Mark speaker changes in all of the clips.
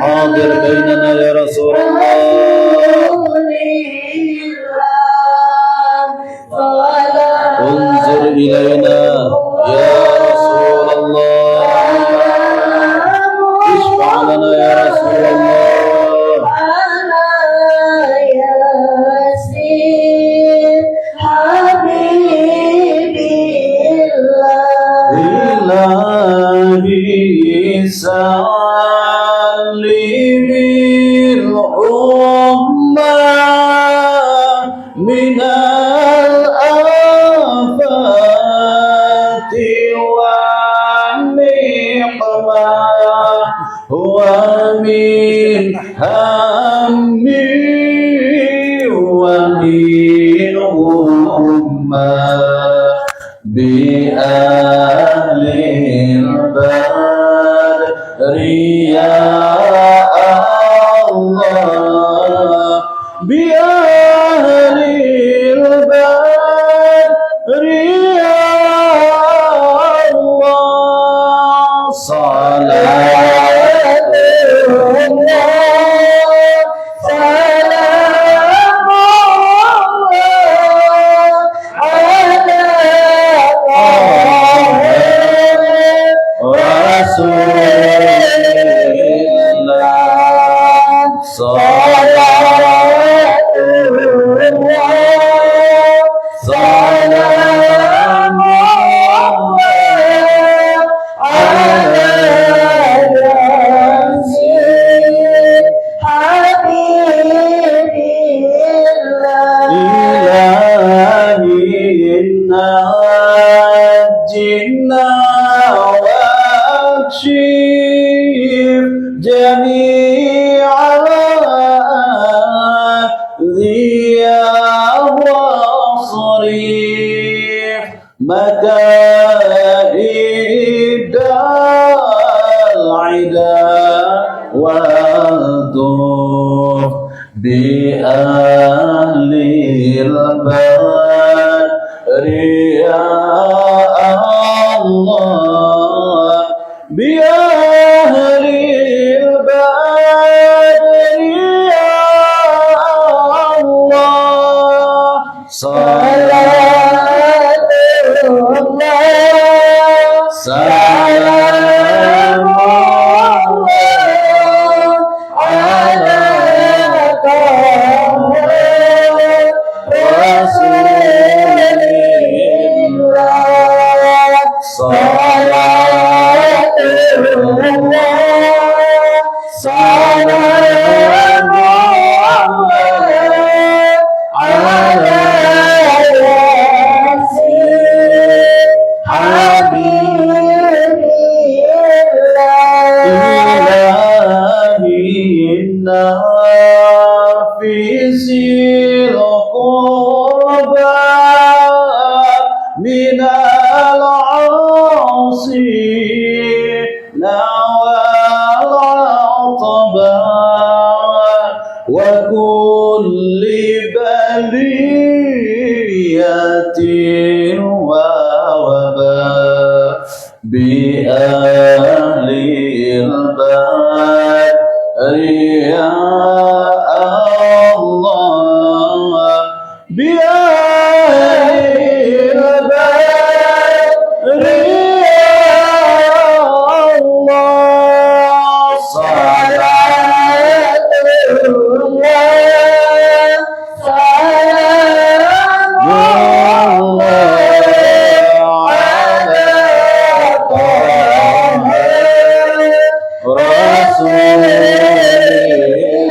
Speaker 1: حاضر بيننا يا رسول الله انظر إلينا يا رسول الله اشفع لنا يا رسول الله إلهي سلم الأمة من الآفات والنقمة ومن هم ومن أمة بآل البدر يا الله بآل البدر يا الله صلاة الله سلام الله على رسول الله صلاة الله سلام الله على رسول حبيب الله إلهي نجنا واكشف جميع ذياب وصريف مكائد العدا والدور بأهل البدر يا الله بأهل البدر يا الله صلاة الله سلام الله على رسول الله صلاة الله سلام الله على رسول حبيب الله النافس القربى من العاصين والعطباء وكل بلية ووباء بأهل البدر يا الله بأهل البدر يا الله صلاة الله سلام الله على طه رسول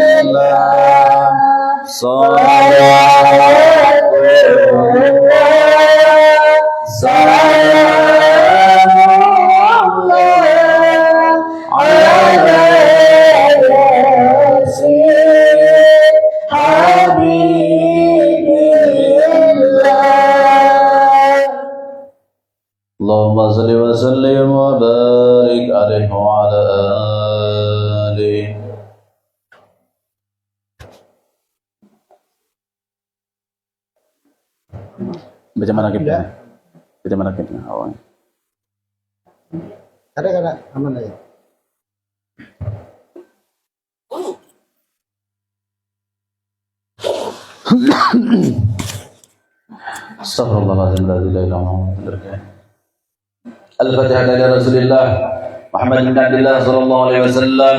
Speaker 1: الله صلاة الله سلام الله على رسول حبيب الله اللهم صل وسلم وبارك عليه وعلى آله. Baca manakibnya. Baca manakibnya awalnya.
Speaker 2: Ada aman aja.
Speaker 1: Astaghfirullahaladzim, la ilaha illallah. Al-Fatihah dari Rasulullah Muhammad bin Abdullah sallallahu alaihi wasallam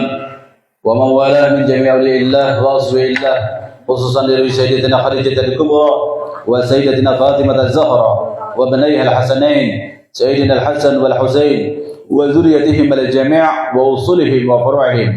Speaker 1: wa man wala min jami' awliyaillah wa asfiillah, khususan dari Sayyidatina Khadijah al-Kubra wa Sayyidatina Fatimah az-Zahra wa banayha al-Hasanain Sayyidina al-Hasan wal Husain wa dhurriyyatihim al-jami' wa usulihim wa furu'ihim,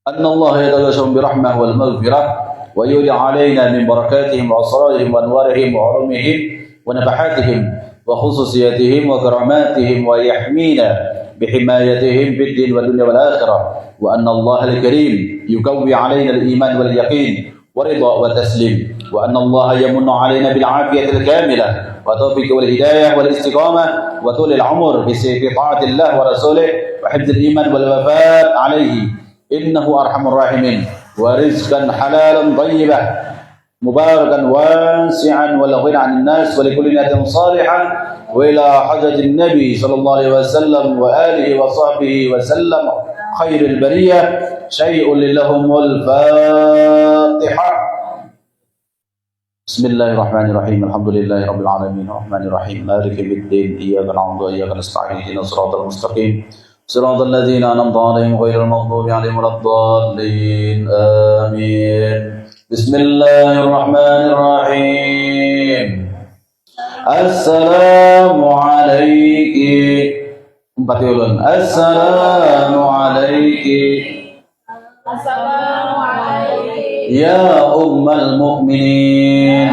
Speaker 1: anna Allah yataghashshahum bi rahmah wal maghfirah wa yuli 'alaina min barakatihim wa asrarihim wa anwarihim wa 'ulumihim wa nafahatihim wa khususiyatihim wa karamatihim wa yahmina bihimayatihim fid din wal dunya wal akhirah, wa anna Allah al-karim yukawwi 'alaina al-iman wal yaqin wa ridha wa taslim, wa anna Allah yamunnu 'alaina bil 'afiyati al-kamilah wa tawfiq wal hidayah wal istiqamah wa tul al-'umr fi ta'ati Allah wa rasulih wa hifdz al-iman wal wafat 'alayhi innahu arhamur rahimin, wa rizqan halalan thayyiban مباركا واسعا والغنى عن الناس ولكل نية صالحة وإلى حجة النبي صلى الله عليه وسلم وآله وصحبه وسلم خير البرية شيء لهم الفاتحة. بسم الله الرحمن الرحيم. الحمد لله رب العالمين الرحمن الرحيم مالك يوم الدين إياك نعبد وإياك نستعين اهدنا الصراط المستقيم صراط الذين أنعمت عليهم غير المغضوب عليهم ولا الضالين آمين. بسم الله الرحمن الرحيم. السلام عليك. Empat ulun. Assalamu alayki. Assalamu alayki. Ya ummal mu'minin.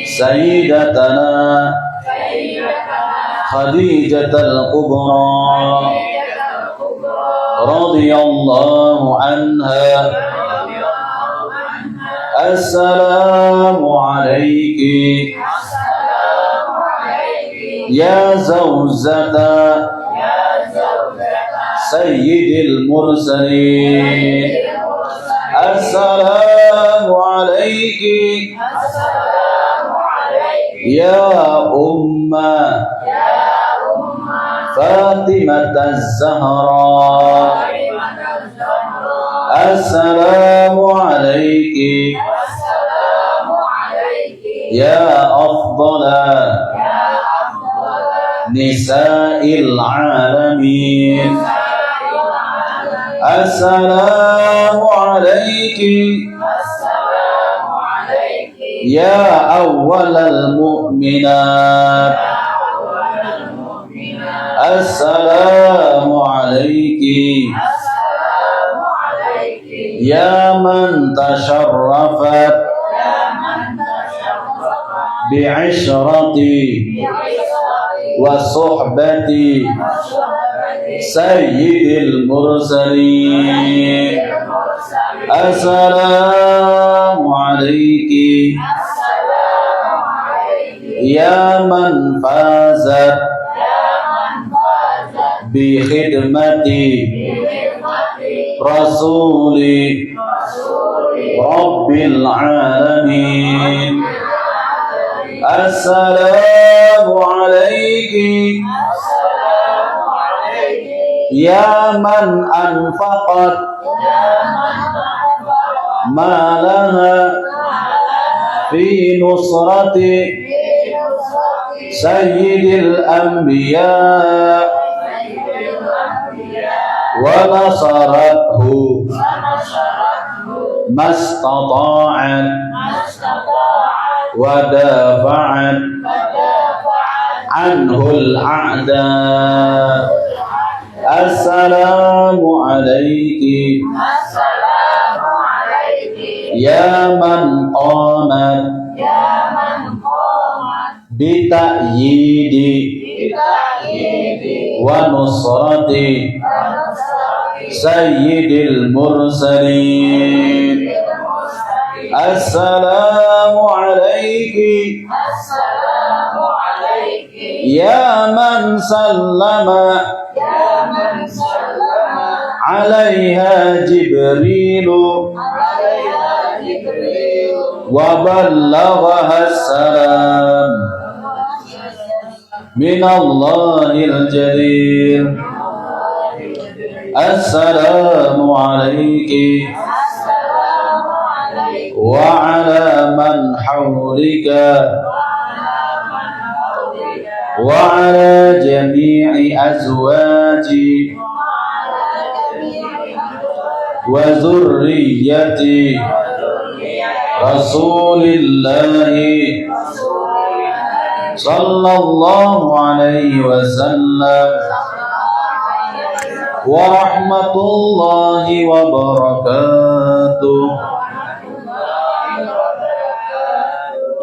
Speaker 1: Sayyidatana Khadijatul Kubra radhiyallahu anha. Assalamu alayki ya zawjata sayyidil mursalin. Assalamu alayki ya umma Fatimah az-Zahra. Assalamu alayki ya afdala nisa'il alamin. Assalamu alayki ya awwalal mu'minat. Assalamu alayki ya man tasharrafat bi'ishrati wa suhbati sayyidil mursalin. Assalamu alayki ya man fazat bi khidmati rasuli rabbil alamin. Assalamu alayki ya man anfaqat malaha fi nusrati sayyidil anbiya wa nasarathu mastata'at wa dafa'at anhul a'da. Assalamu alayki ya man qamat bita'yidi wa nusrati sayyidil mursalin. Assalamu alayki ya man sallama alaiha jibrilu wa ballaghaha salam min Allahil jalil. Assalamu alayki وعلى من حولك وعلى جميع أزواجي وذرية رسول الله صلى الله عليه وسلم ورحمة الله وبركاته.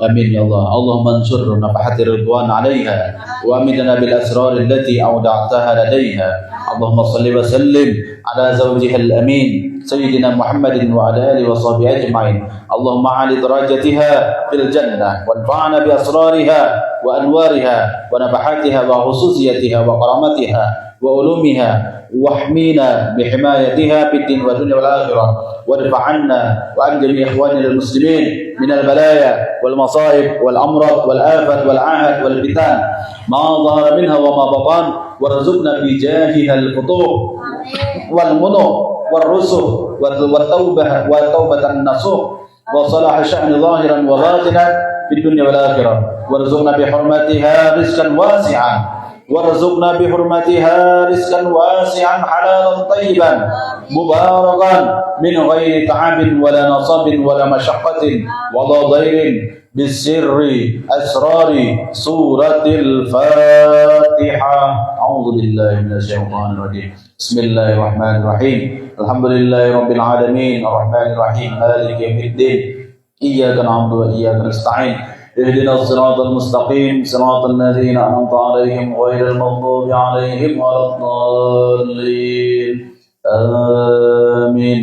Speaker 1: Amin ya Allah. Allahumma ansur nafahati ridwan 'alaiha wa amidna bil asrar allati awda'taha ladaiha. Allahumma salli wa sallim ala zawjiha al-amin sayyidina Muhammadin wa ala alihi wa sahbihi ajma'in. Allahumma 'ali darajatiha fil jannah wanfa'na bi asrariha wa anwariha wa nafahatiha wa khususiyatiha wa karamatiha wa ulumiha واحمينا بحمايتها في الدين والدنيا والآخرة وادفع عنا وعن جميع إخواننا المسلمين من البلايا والمصائب والأمراض والآفات والعاهات والفتن ما ظهر منها وما بطن وارزقنا بجاهها الفتوح والمنع والرسل والتوبة النصوح وصلاح الشأن ظاهرا وباطنا في الدنيا والآخرة وارزقنا بحرمتها رزقا واسعا وارزقنا بحرمتها رزقا واسعا حلالا طيبا مباركا من غير تعب ولا نصب ولا مشقة ولا ضير بالسر أسرار سورة الفاتحة. أعوذ بالله من الشيطان الرجيم. بسم الله الرحمن الرحيم. الحمد لله رب العالمين الرحمن الرحيم مالك يوم الدين إياك نعبد وإياك نستعين اهدنا الصراط المستقيم صراط الذين أنعمت عليهم غير المغضوب عليهم ولا الضالين آمين.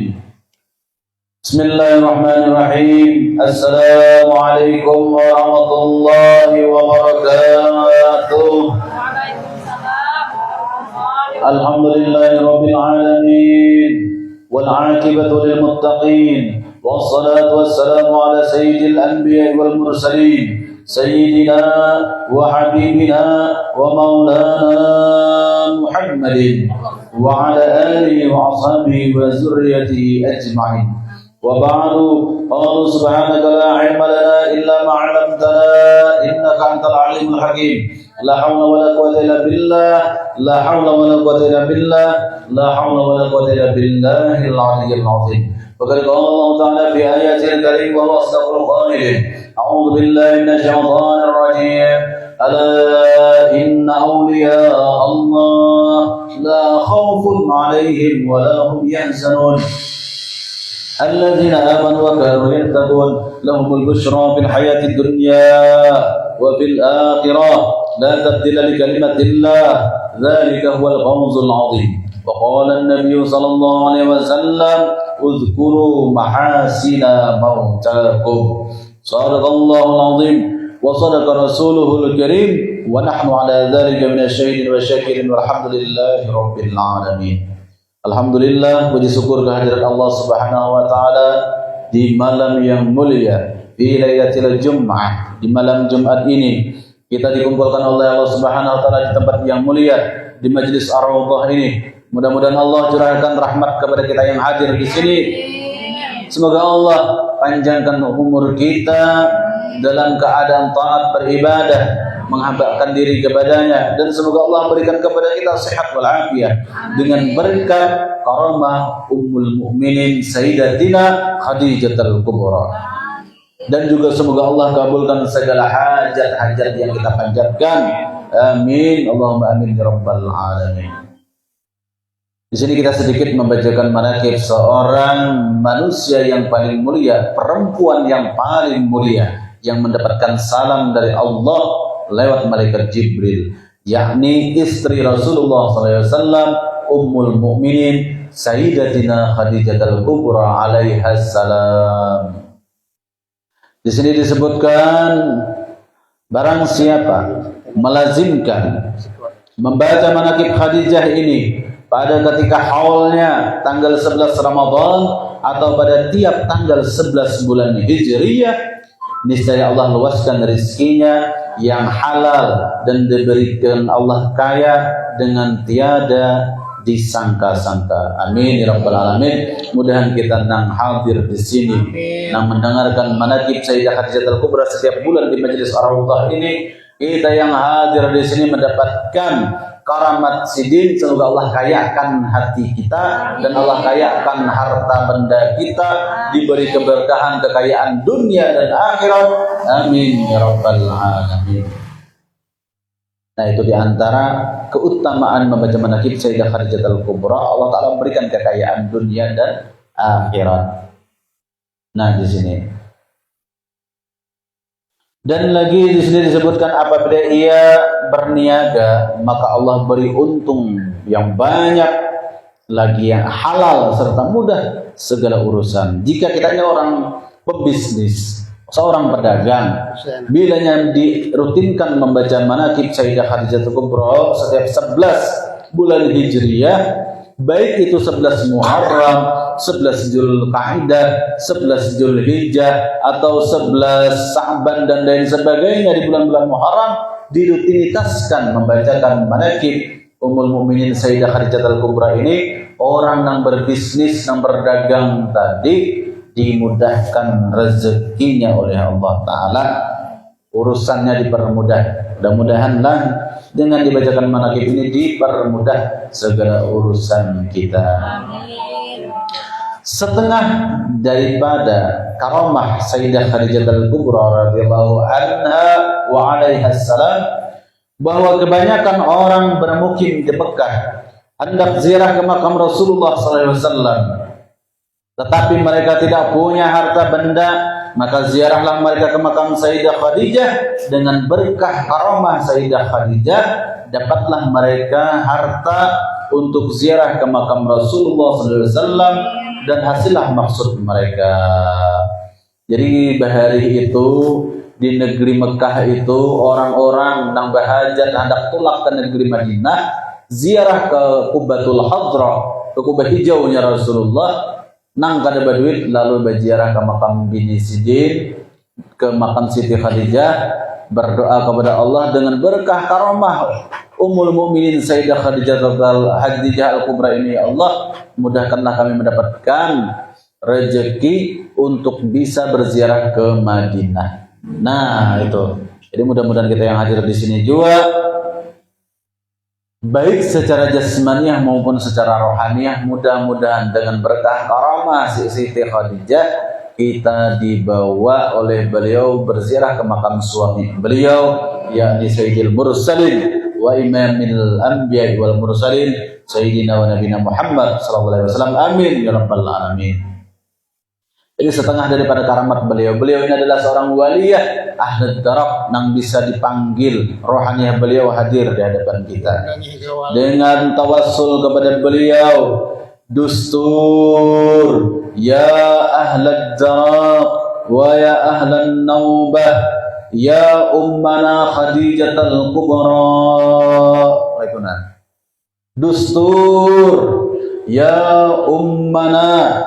Speaker 1: بسم الله الرحمن الرحيم. السلام عليكم ورحمة الله وبركاته. الحمد لله رب العالمين والعاقبة للمتقين والصلاة والسلام على سيد الأنبياء والمرسلين سيدنا وحبيبنا ومولانا محمد وعلى آله وأصحابه وذريته أجمعين. وبعد قال سبحانك لا علم لنا إلا ما علمتنا إنك أنت العليم الحكيم. لا حول ولا قوة إلا بالله لا حول ولا قوة إلا بالله لا حول ولا قوة إلا بالله العلي العظيم. وقد قال الله تعالى في آياته الكريم وهو أصدق القائلين أعوذ بالله من الشيطان الرجيم ألا إن أولياء الله لا خوف عليهم ولا هم يحزنون الذين آمنوا وكانوا يتقون لهم البشرى في الحياة الدنيا وفي الآخرة لا تبديل لكلمة الله ذلك هو الفوز العظيم. وقال النبي صلى الله عليه وسلم اذكروا محاسن موتاكم. صدق الله العظيم وصدق رسوله الكريم ونحن على ذلك من الشهيدين والشاكرين والحمد لله رب العالمين. Alhamdulillah, puji syukur kehadirat Allah Subhanahu wa taala di malam yang mulia, di Lailatul Jum'ah, di malam Jumat ini kita dikumpulkan oleh Allah Subhanahu wa taala di tempat yang mulia, di majelis Ar-Raudhah ini. Mudah-mudahan Allah curahkan rahmat kepada kita yang hadir di sini. Semoga Allah panjangkan umur kita dalam keadaan taat beribadah, menghambakan diri kepadanya, dan semoga Allah berikan kepada kita sehat walafiat dengan berkat karamah Ummul Mukminin Sayyidatina Khadijatul Kubra. Dan juga semoga Allah kabulkan segala hajat-hajat yang kita panjatkan. Amin. Allahumma amin ya rabbal alamin. Di sini kita sedikit membacakan manaqib seorang manusia yang paling mulia, perempuan yang paling mulia yang mendapatkan salam dari Allah lewat malaikat Jibril, yakni istri Rasulullah SAW, Ummul Mukminin Sayyidatina Khadijatul Kubra alaiha salam. Di sini disebutkan barang siapa melazimkan membaca manaqib Khadijah ini pada ketika haulnya tanggal 11 Ramadan atau pada tiap tanggal 11 bulan Hijriyah, niscaya Allah luaskan rezekinya yang halal dan diberikan Allah kaya dengan tiada disangka-sangka. Amin ya rabbal alamin. Mudahan kita nang hadir di sini, nang mendengarkan manaqib Sayyidah Khadijatul Kubra setiap bulan di majelis Ar-Raudhah ini, kita yang hadir di sini mendapatkan karamat sidin. Semoga Allah kayakan hati kita dan Allah kayakan harta benda kita, diberi keberkahan kekayaan dunia dan akhirat. Amin ya rabbal alamin. Nah, itu diantara keutamaan membaca manaqib Sayyidah Khadijatul Kubra. Allah Ta'ala memberikan kekayaan dunia dan akhirat. Nah, di sini. Dan lagi di sini disebutkan apabila ia berniaga, maka Allah beri untung yang banyak, lagi yang halal serta mudah segala urusan. Jika kita ini orang pebisnis, seorang pedagang, bilanya dirutinkan membaca manaqib Sayyidah Khadijatul Kubra setiap 11 bulan Hijriyah, baik itu 11 Muharram, 11 Dzulqa'dah, 11 Dzulhijjah atau 11 Sa'ban dan lain sebagainya di bulan-bulan Muharram, dirutinitaskan membacakan manaqib Ummul Mukminin Sayyidah Khadijatul Kubra ini. Orang yang berbisnis, yang berdagang tadi dimudahkan rezekinya oleh Allah Ta'ala, urusannya dipermudah. Mudah-mudahanlah dengan dibacakan manaqib ini dipermudah segala urusan kita. Setengah daripada karamah Sayyidah Khadijatul Kubra radhiyallahu anha wa 'alaiha salam, bahwa kebanyakan orang bermukim di Mekah hendak ziarah ke makam Rasulullah sallallahu alaihi wasallam, tetapi mereka tidak punya harta benda, maka ziarahlah mereka ke makam Sayyidah Khadijah. Dengan berkah karamah Sayyidah Khadijah, dapatlah mereka harta untuk ziarah ke makam Rasulullah SAW, dan hasillah maksud mereka. Jadi bahari itu di negeri Mekah itu orang-orang yang berhajat hendak tulak ke negeri Madinah, ziarah ke Qubatul Hadra, ke kubah hijaunya Rasulullah, nang kada berduit lalu berziarah ke makam Bini Sidin, ke makam Siti Khadijah, berdoa kepada Allah dengan berkah karamah Ummul Mukminin Sayyidah Khadijah Al-Kubra ini. Ya Allah, mudahkanlah kami mendapatkan rezeki untuk bisa berziarah ke Madinah. Nah, itu. Jadi mudah-mudahan kita yang hadir di sini juga, baik secara jasmaniah maupun secara rohaniyah, mudah-mudahan dengan berkah karamah Siti Khadijah, kita dibawa oleh beliau berziarah ke makam suami beliau, yakni Sayyidil Mursalin wa Imamil Anbiya wal Mursalin, Sayyidina wa Nabina Muhammad sallallahu alaihi wasallam. Amin ya rabbal alamin. Ini setengah daripada karamat beliau. Beliau ini adalah seorang waliyah ahlud darab, yang bisa dipanggil rohaniah beliau hadir di hadapan kita. Dengan tawassul kepada beliau, dustur ya ahlud darab wa ya ahlan naubah ya ummana Khadijatul Kubra. Dustur ya ummana,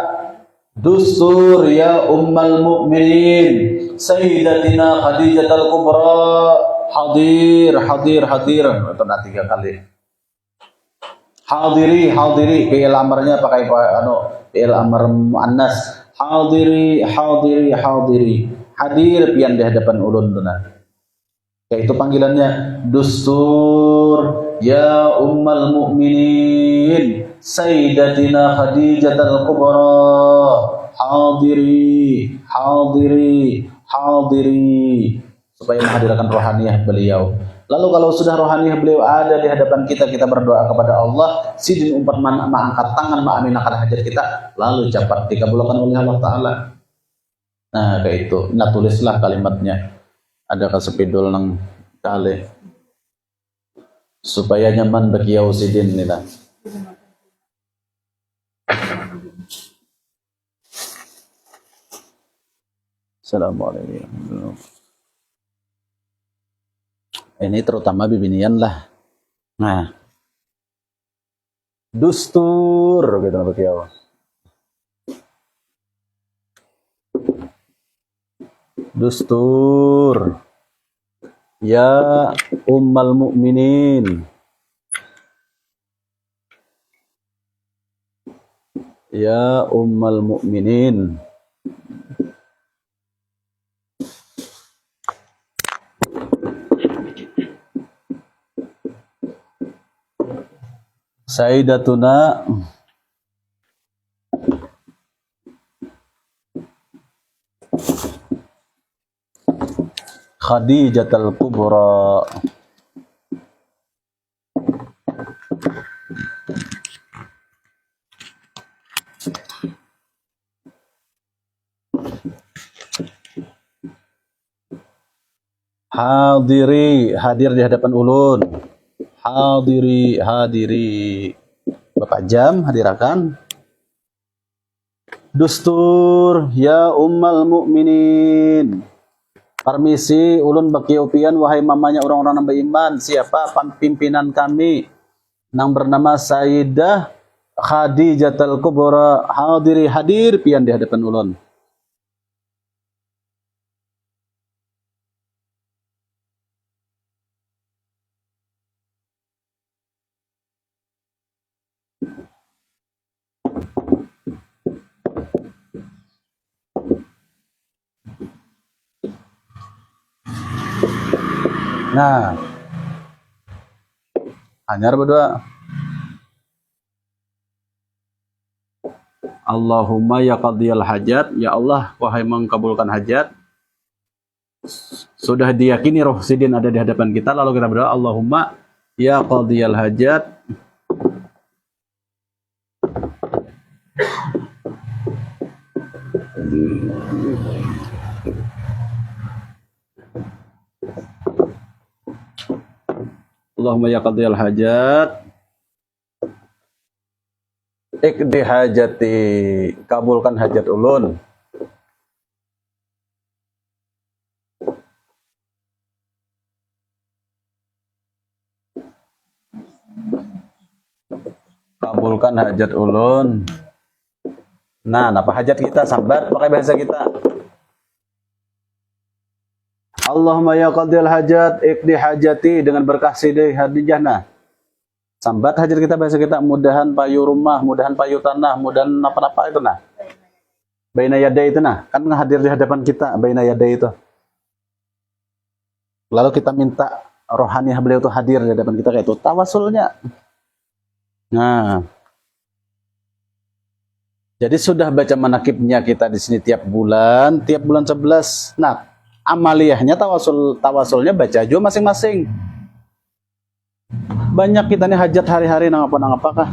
Speaker 1: dustur ya ummal mu'minin Sayyidatina Khadijatul Kubra. Hadir, hadir, hadir. Itu nanti 3 kali. Hadiri, hadiri. Fi'il amarnya pakai fi'il amar muannas. Hadiri, hadiri, hadiri. Hadir pian di hadapan ulun benar. Yaitu panggilannya dustur ya ummal mu'minin Sayyidatina Khadijatul Kubra. Hadiri, hadiri, hadiri, supaya menghadirkan rohaniah beliau. Lalu kalau sudah rohaniah beliau ada di hadapan kita, kita berdoa kepada Allah, sidin umpat mengangkat tangan mengaminkan hajat kita, lalu cepat dikabulkan oleh Allah Ta'ala. Nah, kayak itu. Nah, tulislah kalimatnya. Ada kasepidul nang kali supaya nyaman bagi sidin nila. Assalamualaikum. Ini terutama bibinian lah. Nah, dustur gitu bagi Allah. Dustur ya ummal mu'minin Ya Ummal Mukminin. Sayyidatuna Khadijatul Kubra. Hadiri, hadir di hadapan ulun. Hadiri, hadiri. Bapak Jam hadirakan. Dustur, ya Ummal Mukminin. Permisi, ulun baki upian, wahai mamanya orang-orang yang beriman. Siapa pimpinan kami? Nang bernama Sayyidah Khadijatul Kubra. Hadiri, hadir pian di hadapan ulun. Nah, anyar berdua. Allahumma ya qadiyal hajat, ya Allah wahai mengkabulkan hajat. Sudah diyakini roh sidin ada di hadapan kita, lalu kita berdoa Allahumma ya qadiyal hajat. Allahumma ya qadiyal hajat. Ikdi hajati, kabulkan hajat ulun. Kabulkan hajat ulun. Nah, apa hajat kita? Sambat pakai bahasa kita. Allahumma ya qadiyal hajat, ikdi hajati, dengan berkah sidih hadijah. Nah, sambat hajat kita bahasa kita, mudahan payu rumah, mudahan payu tanah, mudahan apa-apa itu nah. Baina yadai itu nah, kan hadir di hadapan kita, baina yadai itu. Lalu kita minta rohaniah beliau itu hadir di hadapan kita kayak itu tawasulnya. Nah, jadi sudah baca manakibnya kita di sini tiap bulan 11. Nah, amaliyahnya tawasulnya baca aja masing-masing. Banyak kita nih hajat hari-hari nang apakah.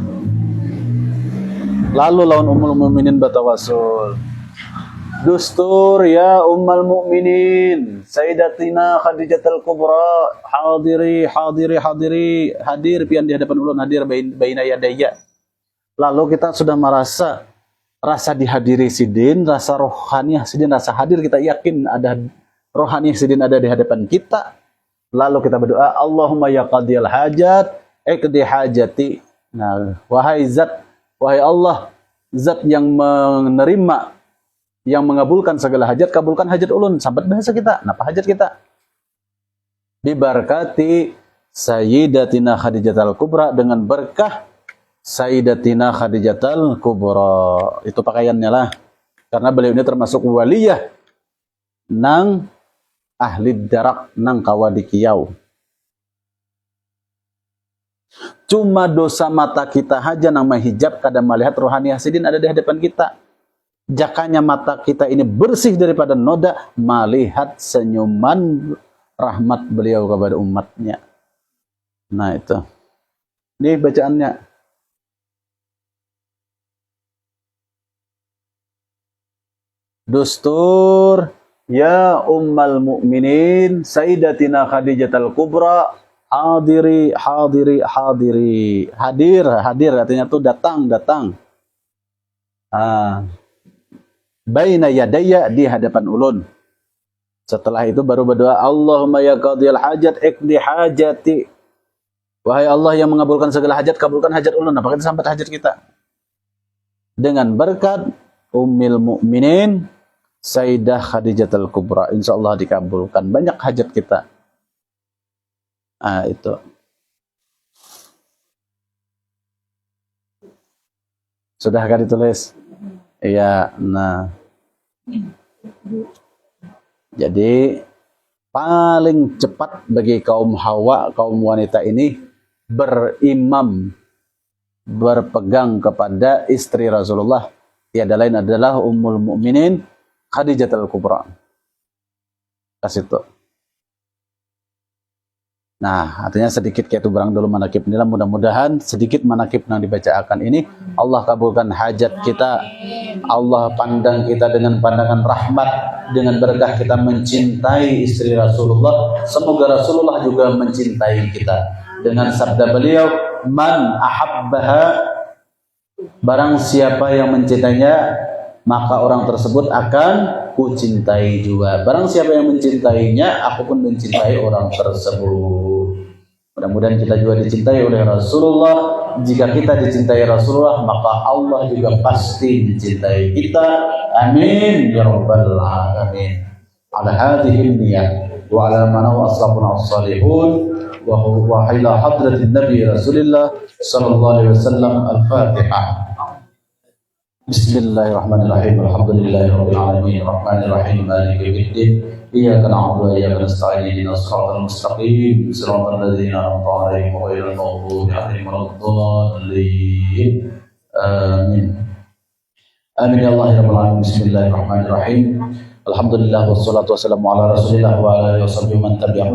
Speaker 1: Lalu lawan Ummul Mukminin batawasul. Dustur ya Ummal Mukminin, Sayyidatina Khadijatul Kubra, hadiri, hadiri, hadiri, hadir pian di hadapan ulun, hadir baina yadaya. Lalu kita sudah merasa rasa dihadiri sidin, rasa rohaniah sidin, rasa hadir, kita yakin ada rohaniah sidin ada di hadapan kita. Lalu kita berdoa, Allahumma ya qadiyal hajat, ikdi hajati. Nah, wahai zat, wahai Allah, zat yang menerima, yang mengabulkan segala hajat, kabulkan hajat ulun. Sampai bahasa kita, apa hajat kita? Bibarkati Sayyidatina Khadijatul Kubra, dengan berkah Sayyidatina Khadijatul Kubra. Itu pakaiannya lah. Karena beliau ini termasuk waliyah nang ahli darak nang kawadikiyau. Cuma dosa mata kita haja nang menghijab kadang melihat rohani hasidin ada di hadapan kita. Jakanya mata kita ini bersih daripada noda melihat senyuman rahmat beliau kepada umatnya. Nah itu. Ini bacaannya. Dustur ya Ummal Mukminin, Sayyidatina Khadijatul Kubra, hadiri, hadiri, hadiri. Hadir, hadir artinya tuh datang, datang. Baina yadaya, di hadapan ulun. Setelah itu baru berdoa, Allahumma ya qadiyal hajat, ikdi hajati. Wahai Allah yang mengabulkan segala hajat, kabulkan hajat ulun. Apakah kita sampai hajat kita? Dengan berkat Ummul Mukminin Sayyidah Khadijatul Kubra, insyaallah dikabulkan banyak hajat kita. Itu. Sudah kan ditulis? Iya, nah. Jadi paling cepat bagi kaum Hawa, kaum wanita ini berimam, berpegang kepada istri Rasulullah. Tiada lain adalah Ummul Mukminin Khadijatul Kubra. Kasih itu. Nah, artinya sedikit kayak itu barang dulu manakib inilah, mudah-mudahan sedikit manakib yang dibacakan ini Allah kabulkan hajat kita, Allah pandang kita dengan pandangan rahmat, dengan berkah kita mencintai istri Rasulullah. Semoga Rasulullah juga mencintai kita dengan sabda beliau, man ahabbaha, barang siapa yang mencintainya maka orang tersebut akan kucintai juga. Barang siapa yang mencintainya, aku pun mencintai orang tersebut. Mudah-mudahan kita juga dicintai oleh Rasulullah. Jika kita dicintai Rasulullah, maka Allah juga pasti mencintai kita. Amin ya rabbal alamin. Ala hadhihi niyyah wa ala man aslafuna as-salihun wa huwa ila hadratin nabi Rasulillah sallallahu alaihi wasallam. Al-Fatihah. Bismillahirrahmanirrahim. Alhamdulillahirabbil alamin. Arrahmanir rahim. Maliki yaumiddin. Iyyaka na'budu wa iyyaka nasta'in. Ihdinas siratal mustaqim. Siratal ladzina an'amta 'alaihim ghairil maghdubi 'alaihim waladdallin. Amin. Amin ya Allah ya rabbal alamin. Bismillahirrahmanirrahim. Alhamdulillah wassalatu wassalamu ala Rasulillah wa ala alihi washabbihi man tabi'ahum.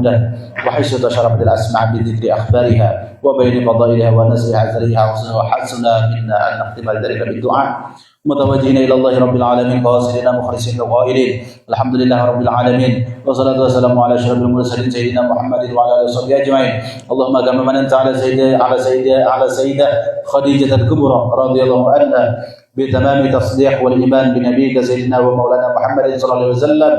Speaker 1: Wa haitsu tasharrafatil asma' bi dzikri akhbariha wa bayni fadailiha wa nasri azriha wa hasuna minna an naqtima dzalika bid-du'a mutawajjihina ila Allah rabbil alamin qasidina mukhlisina qailin alhamdulillah rabbil alamin wa salatu wassalamu ala asyrafil mursalin sayyidina Muhammadin wa ala alihi washabbihi ajma'in. Allahumma kama mananta ala sayyidah Khadijah al-Kubra radhiyallahu anha بتمام تصديق والإيمان بنبيك سيدنا ومولانا محمد صلى الله عليه وسلم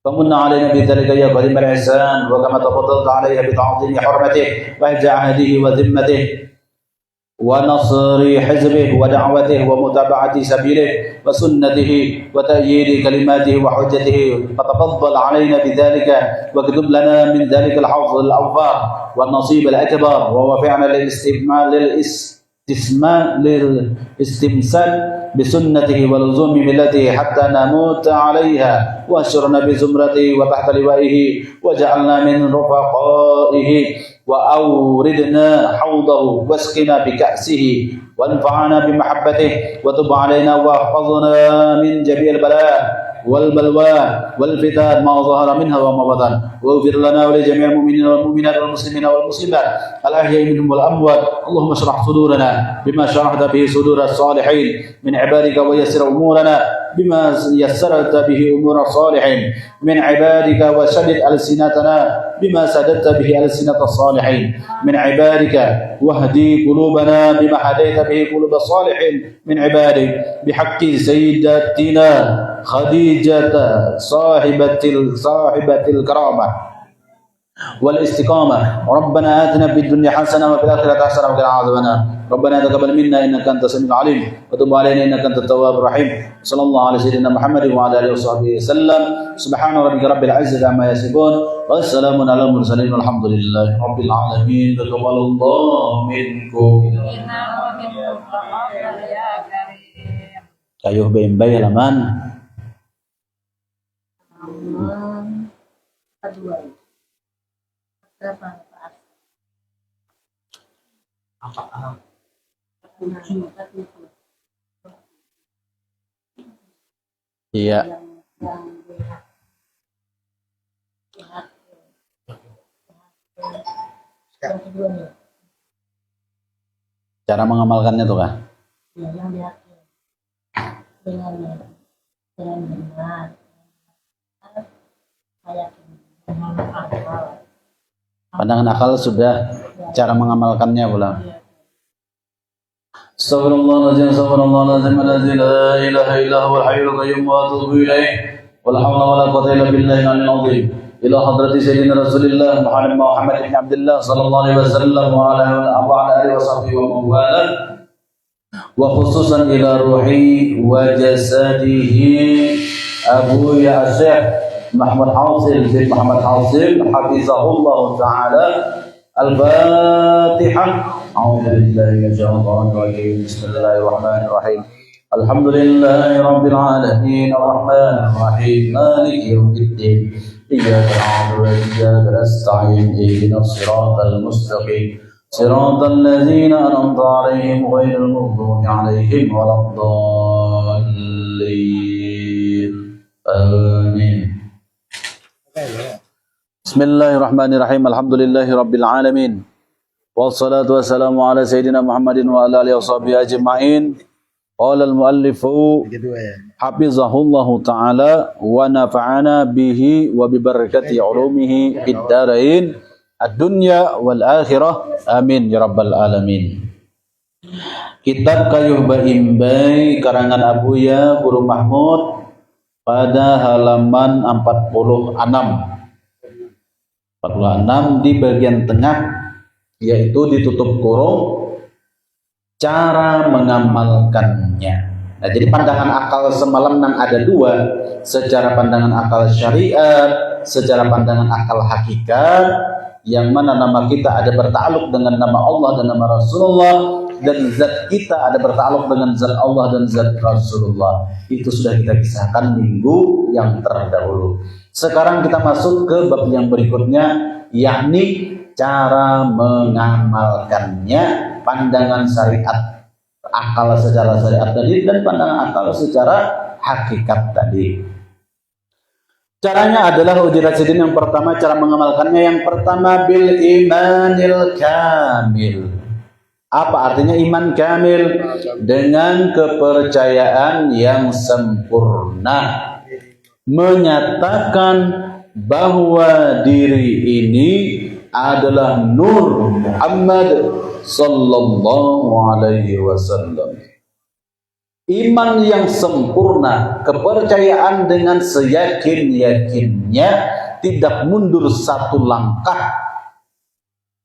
Speaker 1: فمن علينا بذلك يا قديم الإحسان وكما تفضلت عليها بتعظيم حرمته وحفظ عهده وذمته ونصر حزبه ودعوته ومتابعة سبيله وسنته وتأييد كلماته وحجته فتفضل علينا بذلك واكتب لنا من ذلك الحظ الأوفى والنصيب الأكبر ووفقنا للاستمسال بسنته ولزوم ملته حتى نموت عليها واشرنا بزمرته وتحت لوائه وجعلنا من رفقائه وأوردنا حوضه واسقنا بكأسه وانفعنا بمحبته وتب علينا واحفظنا من جميع البلاء والبلوى والفتن ما ظهر منها وما بطن واغفر لنا ولجميع المؤمنين والمؤمنات والمسلمين والمسلمات الأحياء منهم والأموات. اللهم اشرح صدورنا بما شرحت به صدور الصالحين من عبادك ويسر أمورنا بما يسرت به أمور الصالحين من عبادك وسدد ألسنتنا بما سددت به ألسنة الصالحين من عبادك واهدي قلوبنا بما هديت به قلوب الصالحين من عبادك بحق سيدتنا خديجة صاحبة الكرامة والاستقامة. ربنا آتنا في الدنيا حسنة وفي الآخرة حسنة وقنا عذاب النار. ربنا تقبل منا إنك أنت السميع العليم وتب علينا إنك أنت التواب الرحيم. صلى الله على سيدنا محمد وعلى آله وصحبه وسلم. سبحان ربك رب العزة عما يصفون والسلام على المرسلين والحمد لله رب العالمين. تقبل الله منكم. Kayuh bembay halaman iya. Cara mengamalkannya tuh kah? Dengan benar pandangan akal sudah, cara mengamalkannya pula. Astagfirullahaladzim, astagfirullahaladzim, la ilaha illa huwal hayyul qayyum wa atubu ilaih. Wala hawla wala quwwata illa billahi al-'aliyyil 'azhim. Ila hadrati sayyidina Rasulillah Muhammad bin Abdullah sallallahu alaihi wasallam wa ala alihi washabbihi wa man wala. Wa khususan ila ruhi wa jasadihi Abu Syekh Muhammad Hasil bin Muhammad Hasil hafizahullah ta'ala Al-Fatihah. A'udzubillahi minasyaitonir rajim. Bismillahirrahmanirrahim. Alhamdulillahi rabbil alamin arrahmanir rahim maliki yaumiddin. Iyyaka na'budu wa iyyaka nasta'in ihdinas siratal mustaqim siratal ladzina an'amta 'alaihim ghairil maghdubi 'alaihim waladdallin. Amin. Bismillahirrahmanirrahim. Alhamdulillahi rabbil alamin. Wassalatu wassalamu ala sayyidina Muhammadin wa ala alihi washabihi ajma'in. Qala al-muallifu hafizahullahu ta'ala wa nafa'ana bihi wa bi barakati ulumihi fid darain ad-dunya wal akhirah. Amin ya rabbal alamin. Kitab Kayuh Baimbai karangan Abuya Guru Mahmud pada halaman 46 di bagian tengah, yaitu ditutup kurung cara mengamalkannya. Nah, jadi pandangan akal semalam yang ada dua, secara pandangan akal syariat, secara pandangan akal hakikat, yang mana nama kita ada bertakluk dengan nama Allah dan nama Rasulullah, dan zat kita ada bertakluk dengan zat Allah dan zat Rasulullah. Itu sudah kita kisahkan minggu yang terdahulu. Sekarang kita masuk ke bab yang berikutnya, yakni cara mengamalkannya, pandangan syariat akal secara syariat tadi dan pandangan akal secara hakikat tadi. Caranya adalah Ujirasidin yang pertama, cara mengamalkannya yang pertama bil imanil kamil. Apa artinya iman kamil? Dengan kepercayaan yang sempurna, menyatakan bahwa diri ini adalah Nur Muhammad sallallahu alaihi wasallam. Iman yang sempurna, kepercayaan dengan seyakin-yakinnya, tidak mundur satu langkah.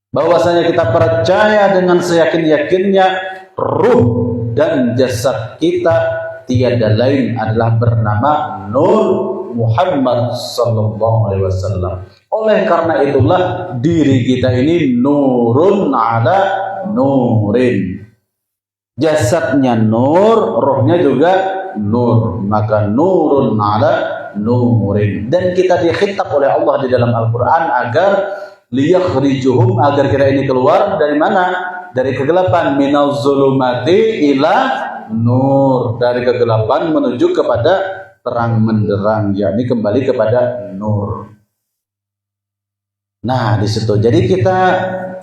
Speaker 1: Bahwasanya kita percaya dengan seyakin-yakinnya, ruh dan jasad kita tiada lain adalah bernama Nur Muhammad sallallahu alaihi wasallam. Oleh karena itulah diri kita ini nurun ala nurin. Jasadnya nur, rohnya juga nur. Maka nurun ala nurin. Dan kita dikhitab oleh Allah di dalam Al-Quran agar liyakhrijuhum, agar kita ini keluar dari mana? Dari kegelapan, minaz zulumati ila nur, dari kegelapan menuju kepada terang menderang, yakni kembali kepada nur. Nah, di situ. Jadi kita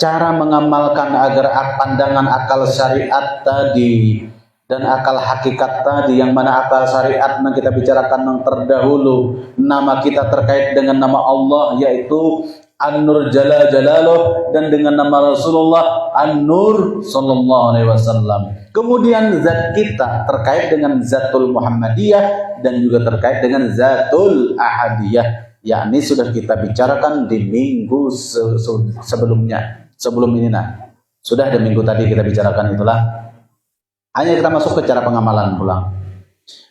Speaker 1: cara mengamalkan agar pandangan akal syariat tadi dan akal hakikat tadi, yang mana akal syariat yang kita bicarakan yang terdahulu, nama kita terkait dengan nama Allah yaitu An-Nur Jalla Jalaluh, dan dengan nama Rasulullah An-Nur sallallahu alaihi wasallam. Kemudian zat kita terkait dengan Zatul Muhammadiyah dan juga terkait dengan Zatul Ahadiyah, yakni sudah kita bicarakan di minggu sebelumnya. Sebelum ini sudah ada minggu tadi kita bicarakan itulah. Hanya kita masuk ke cara pengamalan pulang,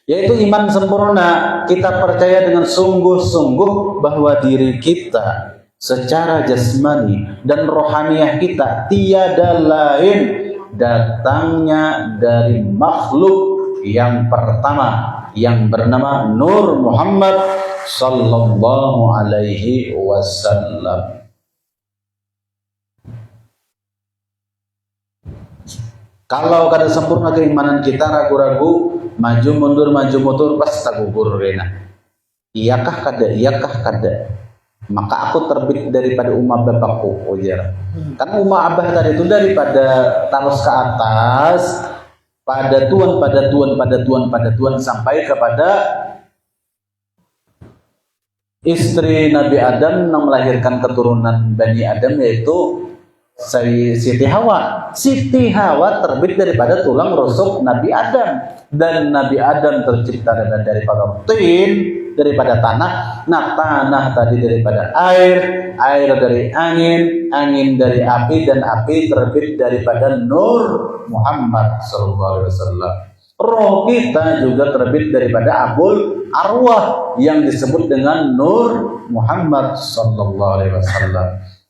Speaker 1: yaitu iman sempurna. Kita percaya dengan sungguh-sungguh bahwa diri kita secara jasmani dan rohaniah kita tiada lain datangnya dari makhluk yang pertama yang bernama Nur Muhammad sallallahu alaihi wasallam. Kalau kada sempurna keimanan kita, ragu-ragu, maju mundur pas tagugur rena. Iyakah kada? Iyakah kada? Maka aku terbit daripada umah bapakku, ujar. Kan umah abah tadi itu daripada terus ke atas, pada tuan sampai kepada istri Nabi Adam yang melahirkan keturunan Bani Adam, yaitu Siti Hawa. Siti Hawa terbit daripada tulang rusuk Nabi Adam, dan Nabi Adam tercipta daripada tin, daripada tanah. Nah, tanah tadi daripada air, air dari angin, angin dari api, dan api terbit daripada Nur Muhammad SAW. Roh kita juga terbit daripada abul arwah yang disebut dengan Nur Muhammad SAW.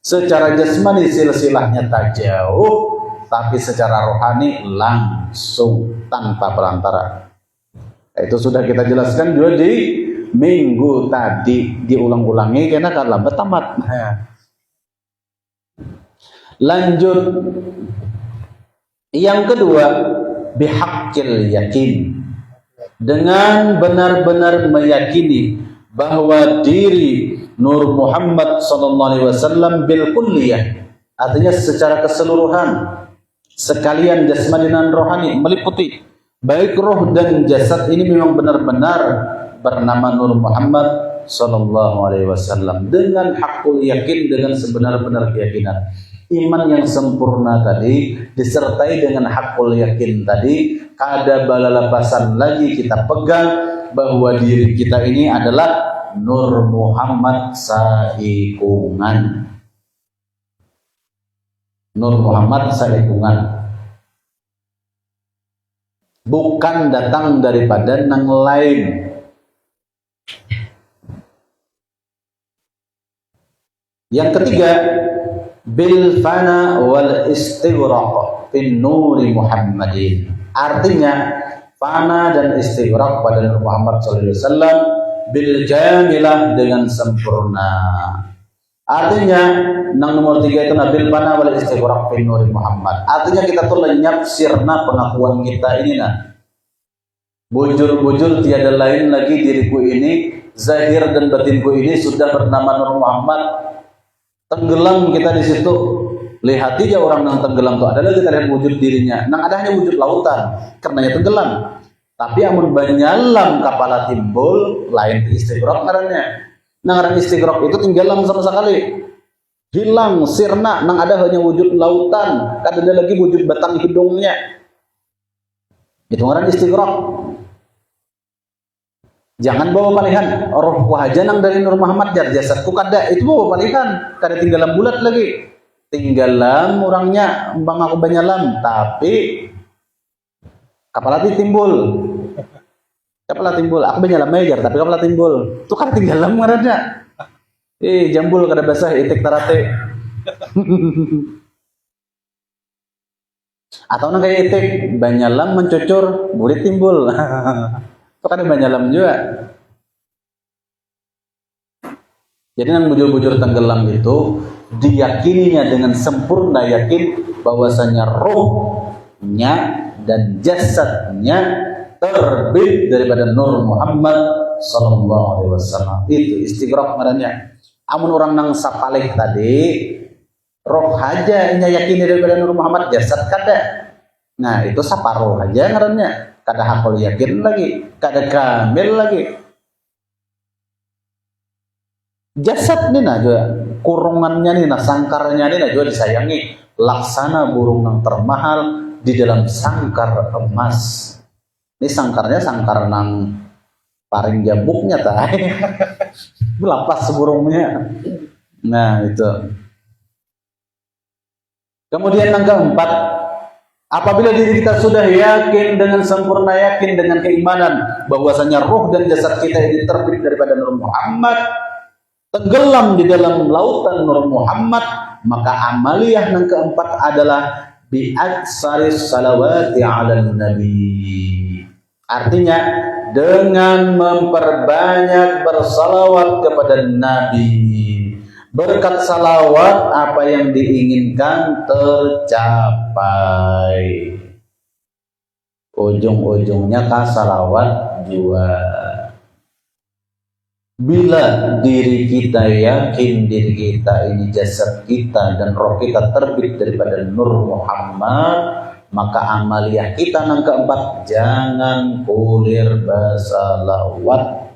Speaker 1: Secara jasmani silsilahnya tak jauh, tapi secara rohani langsung tanpa perantara. Itu sudah kita jelaskan juga di minggu tadi, diulang-ulangi karena kan lambat tamat. Lanjut, yang kedua, bihaqqil yakin, dengan benar-benar meyakini bahwa diri Nur Muhammad SAW bil kulliyah, artinya secara keseluruhan, sekalian jasmani dan rohani, meliputi baik roh dan jasad ini memang benar-benar bernama Nur Muhammad SAW dengan hakul yakin, dengan sebenar-benar keyakinan. Iman yang sempurna tadi disertai dengan hakul yakin tadi, kada balalapasan lagi kita pegang bahwa diri kita ini adalah Nur Muhammad saikungan. Nur Muhammad saikungan, bukan datang daripada nang lain. Yang ketiga, bil fana wal istighraq fin nuri Muhammadin, artinya fana dan istighraq pada Nur Muhammad SAW bil jamilah, dengan sempurna. Artinya nang nomor 3 itu nabil fana wal istighraq fin nuri Muhammad, artinya kita tuh lenyap sirna pengakuan kita ini nah. Bujur-bujur tiada lain lagi diriku ini, zahir dan batinku ini sudah bernama Nur Muhammad. Tenggelam kita di situ. Lihat aja orang yang tenggelam tuh, adalah kita lihat wujud dirinya. Nang ada hanya wujud lautan, karenanya tenggelam. Tapi amun banyalam kapala timbul, lain istighraq ngarannya. Nang ngaran istighraq itu tinggalam sama sekali, hilang sirna. Nang ada hanya wujud lautan, kan ada lagi wujud batang hidungnya. Itu ngaran istighraq. Jangan bawa palihan rohku aja nang dari Nur Muhammad, jar jasadku kada, itu bawa palihan, kada tinggalam bulat lagi. Tinggalam orangnya bang aku banyalam, tapi kapala timbul. Kapala timbul, aku banyalam mejar, tapi kapala timbul. Itu kada tinggalam ngarannya. Jambul kada basah itik tarate. Atau nang kayak itik banyalam mencucur, burit timbul. Itu kan banyalam juga. Jadi nang bujur-bujur tenggelam itu diyakininya dengan sempurna yakin bahwasanya rohnya dan jasadnya terbit daripada Nur Muhammad SAW. Itu istighraq ngarannya. Amun orang nang sapalih tadi, roh aja nya yakini daripada Nur Muhammad, jasad kada. Nah itu saparoh aja ngarannya, kada hakul yakin lagi, kada kamil lagi. Jasad ni nah juga kurungannya ni nah, sangkarnya ni nah juga disayangi, laksana burung nang termahal di dalam sangkar emas. Ini sangkarnya sangkar nang paring jambuknya tah. Melapas burungnya. Nah itu. Kemudian yang keempat, apabila diri kita sudah yakin dengan sempurna yakin dengan keimanan bahwasanya roh dan jasad kita ini terbit daripada Nur Muhammad, tenggelam di dalam lautan Nur Muhammad, maka amaliyah yang keempat adalah bi'aksaris salawati 'alan nabi. Artinya dengan memperbanyak bersalawat kepada Nabi. Berkat salawat apa yang diinginkan tercapai. Ujung-ujungnya ka salawat juga. Bila diri kita yakin diri kita ini jasad kita dan roh kita terbit daripada Nur Muhammad, maka amaliyah kita yang keempat, jangan kulir bersalawat.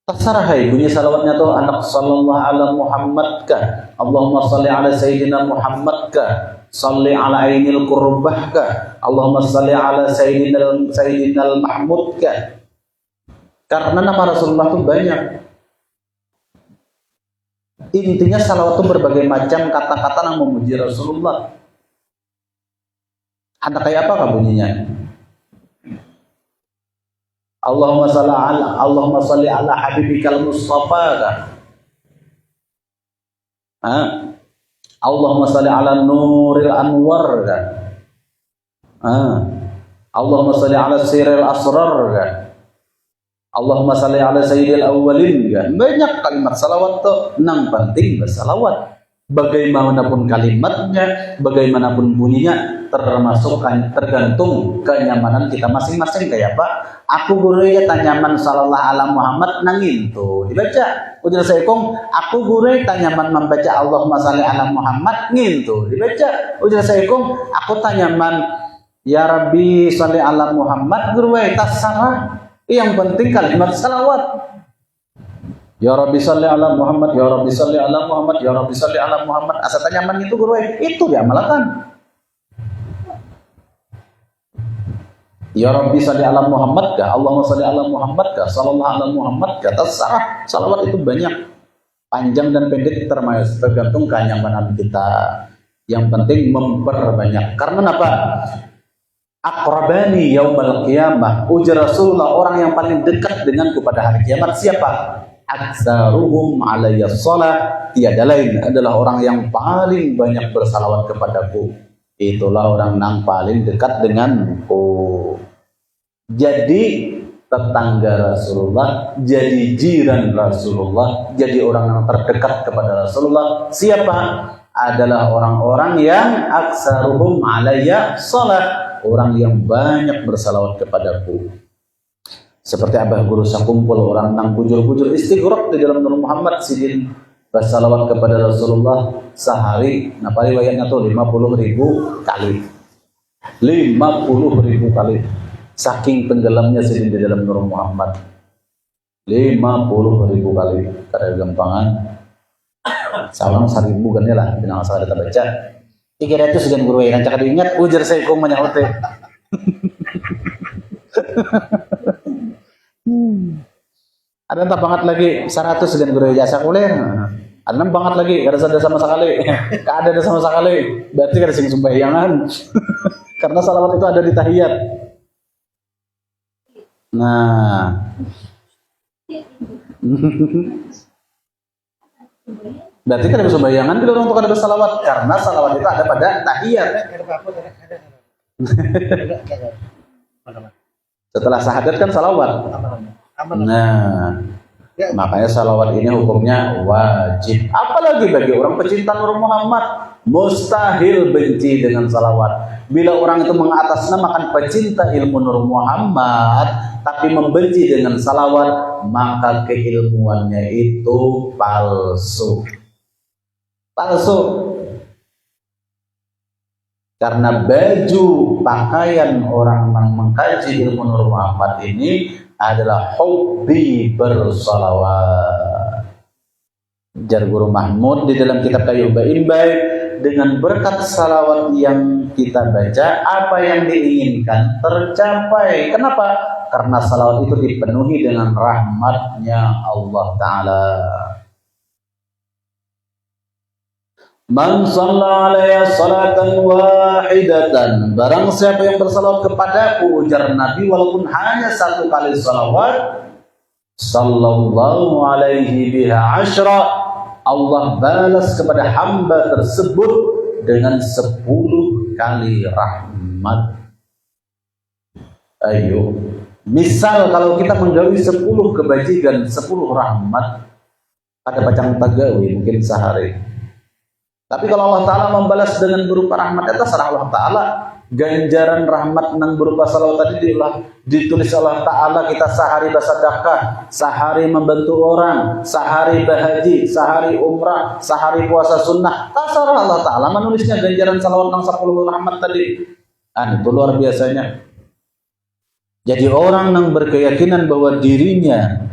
Speaker 1: Terserah bunyi salawatnya tuh anak sallallahu ala Muhammad kah, Allahumma salli ala sayyidina Muhammad kah, salli ala ainil qurbah kah, Allahumma salli ala sayyidina Mahmud kah. Karena nama Rasulullah itu banyak. Intinya salawat itu berbagai macam kata-kata yang memuji Rasulullah. Ada kayak apa bunyinya? Allahumma salli ala habibikal Mustafa kah? Allahumma salli ala nuril anwar kan. Allahumma salli ala siril asrar kan. Allahumma salli ala sayyidil awwalin kan. Banyak kalimat salawat tuh, nang penting bersalawat. Bagaimanapun kalimatnya, bagaimanapun bunyinya, tergantung kenyamanan kita masing-masing. Kayak Pak, aku guru ya tanyaman sallallahu ala Muhammad nangin tuh dibaca. Ujar saya kong, aku guru tanyaman membaca Allahumma salli ala Muhammad ngin tuh dibaca. Ujar saya kong, aku tanyaman ya Rabbi salli ala Muhammad guru tas salah. Yang penting kalimat salawat. Ya Rabbi salli ala Muhammad, ya Rabbi salli ala Muhammad, ya Rabbi salli ala Muhammad. Asal tanyaman itu guru itu diamalkan. Ya Rabbi salli ala Muhammad kah, Allahumma salli ala Muhammad kah, sallallahu ala Muhammad kah, terserah. Salawat itu banyak, panjang dan pendek tergantung kenyamanan kita. Yang penting memperbanyak. Karena apa? Aqrabani yaumal qiyamah. Ujar Rasulullah, orang yang paling dekat denganku pada hari kiamat siapa? Aktsaruhum alayya shalah, tiada lain adalah orang yang paling banyak bersalawat kepadaku. Itulah orang yang paling dekat denganku. Jadi tetangga Rasulullah, jadi jiran Rasulullah, jadi orang yang terdekat kepada Rasulullah. Siapa? Adalah orang-orang yang aktsaruhum alayya shalah, orang yang banyak bersalawat kepadaku. Seperti Abah Guru Sakumpul, orang nang bujur-bujur istighraq di dalam Nur Muhammad sidin bersalawat kepada Rasulullah sehari. Napa riwayatnya tuh 50.000 kali. 50.000 kali. Saking tenggelamnya sidin di dalam Nur Muhammad. 50.000 kali. Karena gampangan. Salam 1.000 kan ya lah. Binang asal kita baca. 300 segan guru yang cakap diingat. Ujar saya kong menyahote. Ada entah banget lagi 100 dengan guru jasa kuliah. Ada 6 banget lagi, ada sama sekali. Ada sama sekali. Berarti ada sing sembahyangan. Karena salawat itu ada di tahiyat. Nah. Berarti kan ada sembahyangan bila untuk ada salawat, karena salawat itu ada pada tahiyat. Setelah syahadat kan salawat. Nah, makanya salawat ini hukumnya wajib. Apalagi bagi orang pecinta Nur Muhammad, mustahil benci dengan salawat. Bila orang itu mengatasnamakan pecinta ilmu Nur Muhammad, tapi membenci dengan salawat, maka keilmuannya itu palsu. Palsu. Karena baju pakaian orang yang mengkaji ilmu Nur Muhammad ini adalah hobi bersalawat. Jar Guru Mahmud di dalam kitab Kayu Imbai, dengan berkat salawat yang kita baca, apa yang diinginkan tercapai. Kenapa? Karena salawat itu dipenuhi dengan rahmatnya Allah Ta'ala. Man shalla alaiya salatan wahidatan, barang siapa yang bersalawat kepadaku, ujar Nabi, walaupun hanya 1 kali salawat, sallallahu alaihi biha asyra, Allah balas kepada hamba tersebut dengan 10 kali rahmat. Ayo, misal kalau kita menggawi 10 kebajikan, 10 rahmat, ada pacang tagawi mungkin sehari. Tapi kalau Allah Ta'ala membalas dengan berupa rahmat, itu terserah Allah Ta'ala. Ganjaran rahmat yang berupa salawat tadi ditulis Allah Ta'ala, kita sehari bersedekah, sehari membantu orang, sehari berhaji, sehari umrah, sehari puasa sunnah. Terserah Allah Ta'ala menulisnya ganjaran salawat yang 10 rahmat tadi. Itu luar biasanya. Jadi orang yang berkeyakinan bahwa dirinya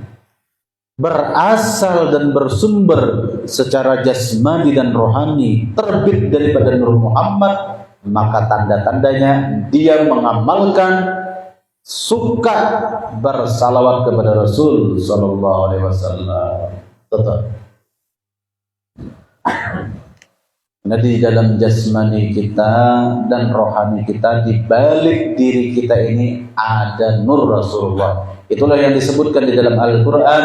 Speaker 1: berasal dan bersumber secara jasmani dan rohani terbit daripada Nur Muhammad, maka tanda-tandanya dia mengamalkan suka bersalawat kepada Rasul sallallahu alaihi wasallam. Tetap. Nah, di dalam jasmani kita dan rohani kita, di balik diri kita ini ada nur Rasulullah. Itulah yang disebutkan di dalam Al-Qur'an,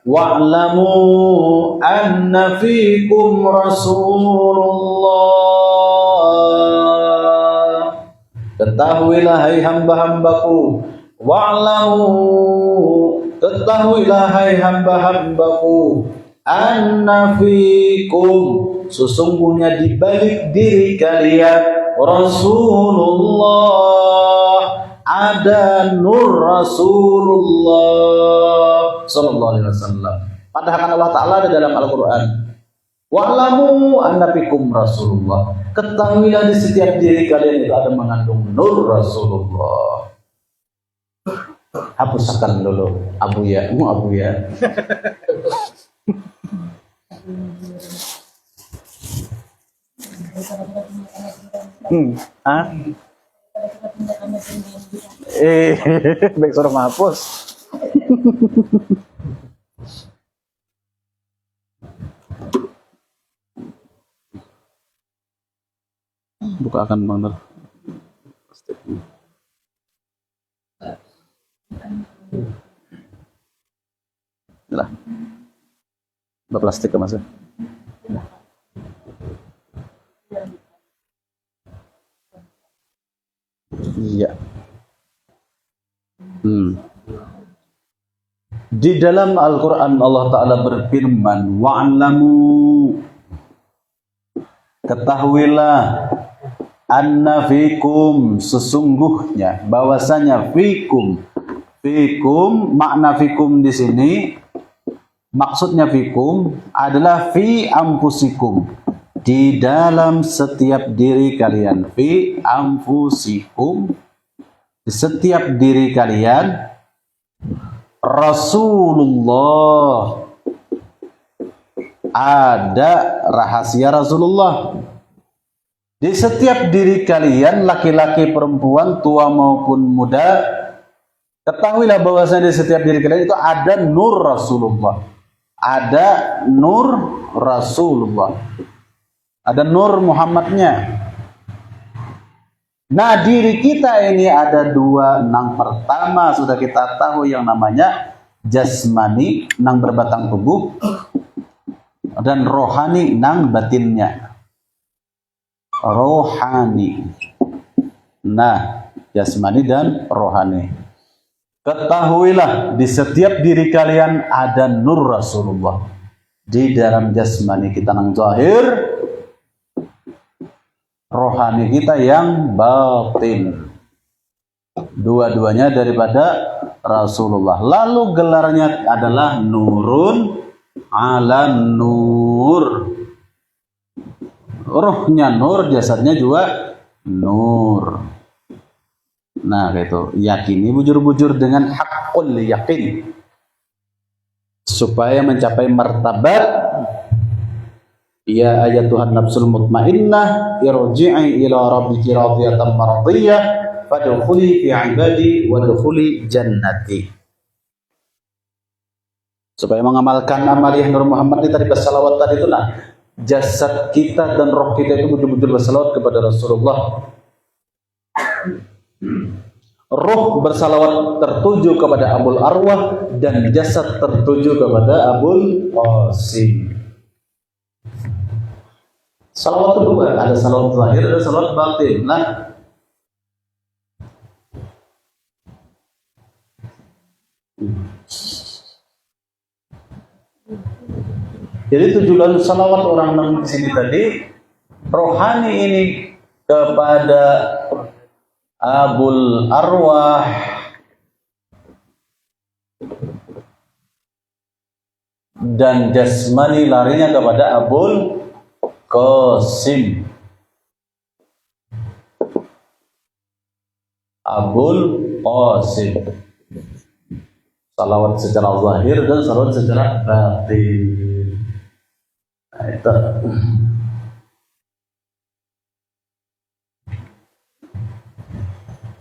Speaker 1: wa'lamu anna fikum Rasulullah. Ketahuilah hai hamba-hambaku, wa'lamu, ketahuilah hai hamba-hambaku, anna fikum, sesungguhnya di balik diri kalian Rasulullah, ada nur Rasulullah sallallahu alaihi wasallam. Padahal Allah Ta'ala ada dalam Al-Quran, wa'lamu anna fikum Rasulullah, ketahuilah di setiap diri kalian itu ada mengandung nur Rasulullah. Hapuskan dulu Abu Ya. Baik suruh menghapus. Bukakan Bang Nur. Lah. Plastik Mas. Iya. Di dalam Al-Quran Allah Ta'ala berfirman, wa'lamu, ketahuilah, anna fikum, sesungguhnya, bahwasanya fikum, makna fikum di sini, maksudnya fikum adalah fi ampusikum, di dalam setiap diri kalian, fi ampusikum, di setiap diri kalian, Rasulullah, ada rahasia Rasulullah. Di setiap diri kalian, laki-laki, perempuan, tua maupun muda, ketahuilah bahwasanya di setiap diri kalian itu ada nur Rasulullah. Ada nur Rasulullah. Ada nur Muhammadnya. Nah, diri kita ini ada dua. Nang pertama sudah kita tahu yang namanya jasmani, nang berbatang tubuh, dan rohani, nang batinnya. Rohani. Nah, jasmani dan rohani. Ketahuilah di setiap diri kalian ada nur Rasulullah. Di dalam jasmani kita nang zahir, rohani kita yang batin. Dua-duanya daripada Rasulullah. Lalu gelarnya adalah nurun ala nur. Rohnya nur, jasadnya juga nur. Nah, gitu. Yakini bujur-bujur dengan haqqul yakin, supaya mencapai martabat ya ayatuhan nafsul mutmainnah irji'i ila rabbiki radiyatan mardiyah fadkhuli fi ibadi wadkhuli jannati. Supaya mengamalkan amaliyah Nur Muhammad ini tadi, bersalawat tadi itu, nah, jasad kita dan roh kita itu bujur-bujur bersalawat kepada Rasulullah. Roh bersalawat tertuju kepada Abul Arwah, dan jasad tertuju kepada Abul Qasim. Salawat itu dua, ada salawat zahir, ada salawat batin. Nah, jadi tujuan salawat orang di sini tadi, rohani ini kepada Abul Arwah, dan jasmani larinya kepada Abul Qasim. Abul Qasim. Salawat secara zahir dan salawat secara batin. Nah, itu.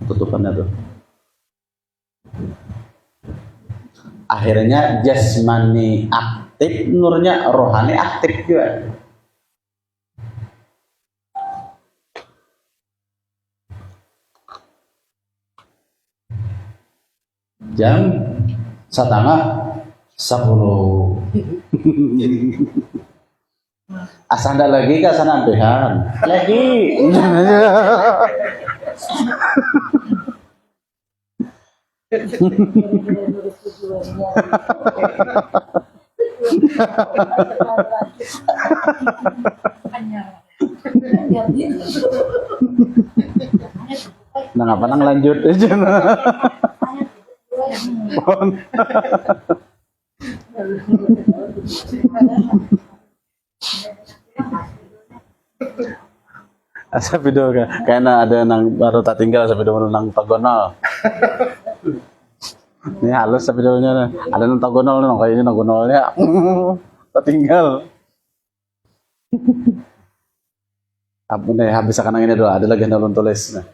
Speaker 1: Tutupannya tuh. Akhirnya jasmani aktif, nurnya rohani aktif juga. Jam 9:30. Asa ndak lagi ka sana ampehan. Lagi. Nang apa nang lanjut aja. Asa video kayaknya ada nang baru tak tinggal sa video nang tagonal. Ini halus sa videonya ada nang tagonal nang kayaknya nang gonolnya. Tak tinggal. Apa nih habis akan ini doa ada lagi yang tulis nah.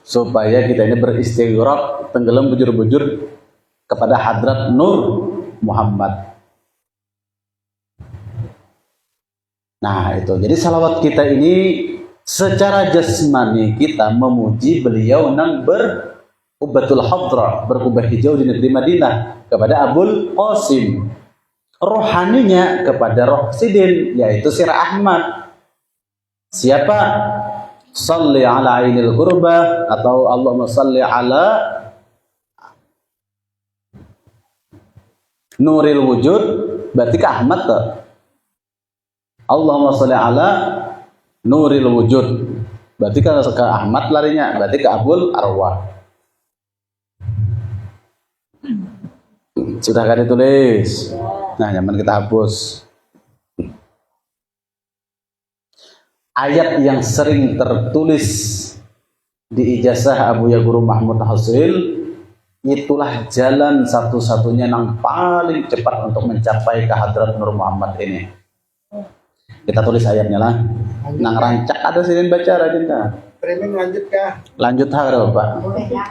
Speaker 1: Supaya kita ini beristighraq tenggelam bujur-bujur kepada hadrat Nur Muhammad. Nah itu, jadi salawat kita ini secara jasmani kita memuji beliau nang berubatul hadrah, berubah hijau di negeri Madinah kepada Abul Qasim. Rohaninya kepada Roh Sidin, yaitu Sir Ahmad. Siapa? Salli ala ainil qurbah atau Allahumma salli ala nuril wujud, berarti ke Ahmad tuh. Allahumma sholli ala nuril wujud. Berarti ke Ahmad larinya, berarti ke Abul Arwah. Sudah kan ditulis. Nah, nyaman kita hapus. Ayat yang sering tertulis di ijazah Abu Ya Guru Mahmud Hasil, itulah jalan satu-satunya yang paling cepat untuk mencapai ke hadrat Nur Muhammad ini. Kita tulis ayatnya lah. Nang rancak ada sini baca rajin kah?
Speaker 2: Framing lanjut kah?
Speaker 1: Lanjut ha ada Bapak.
Speaker 3: Boleh kah?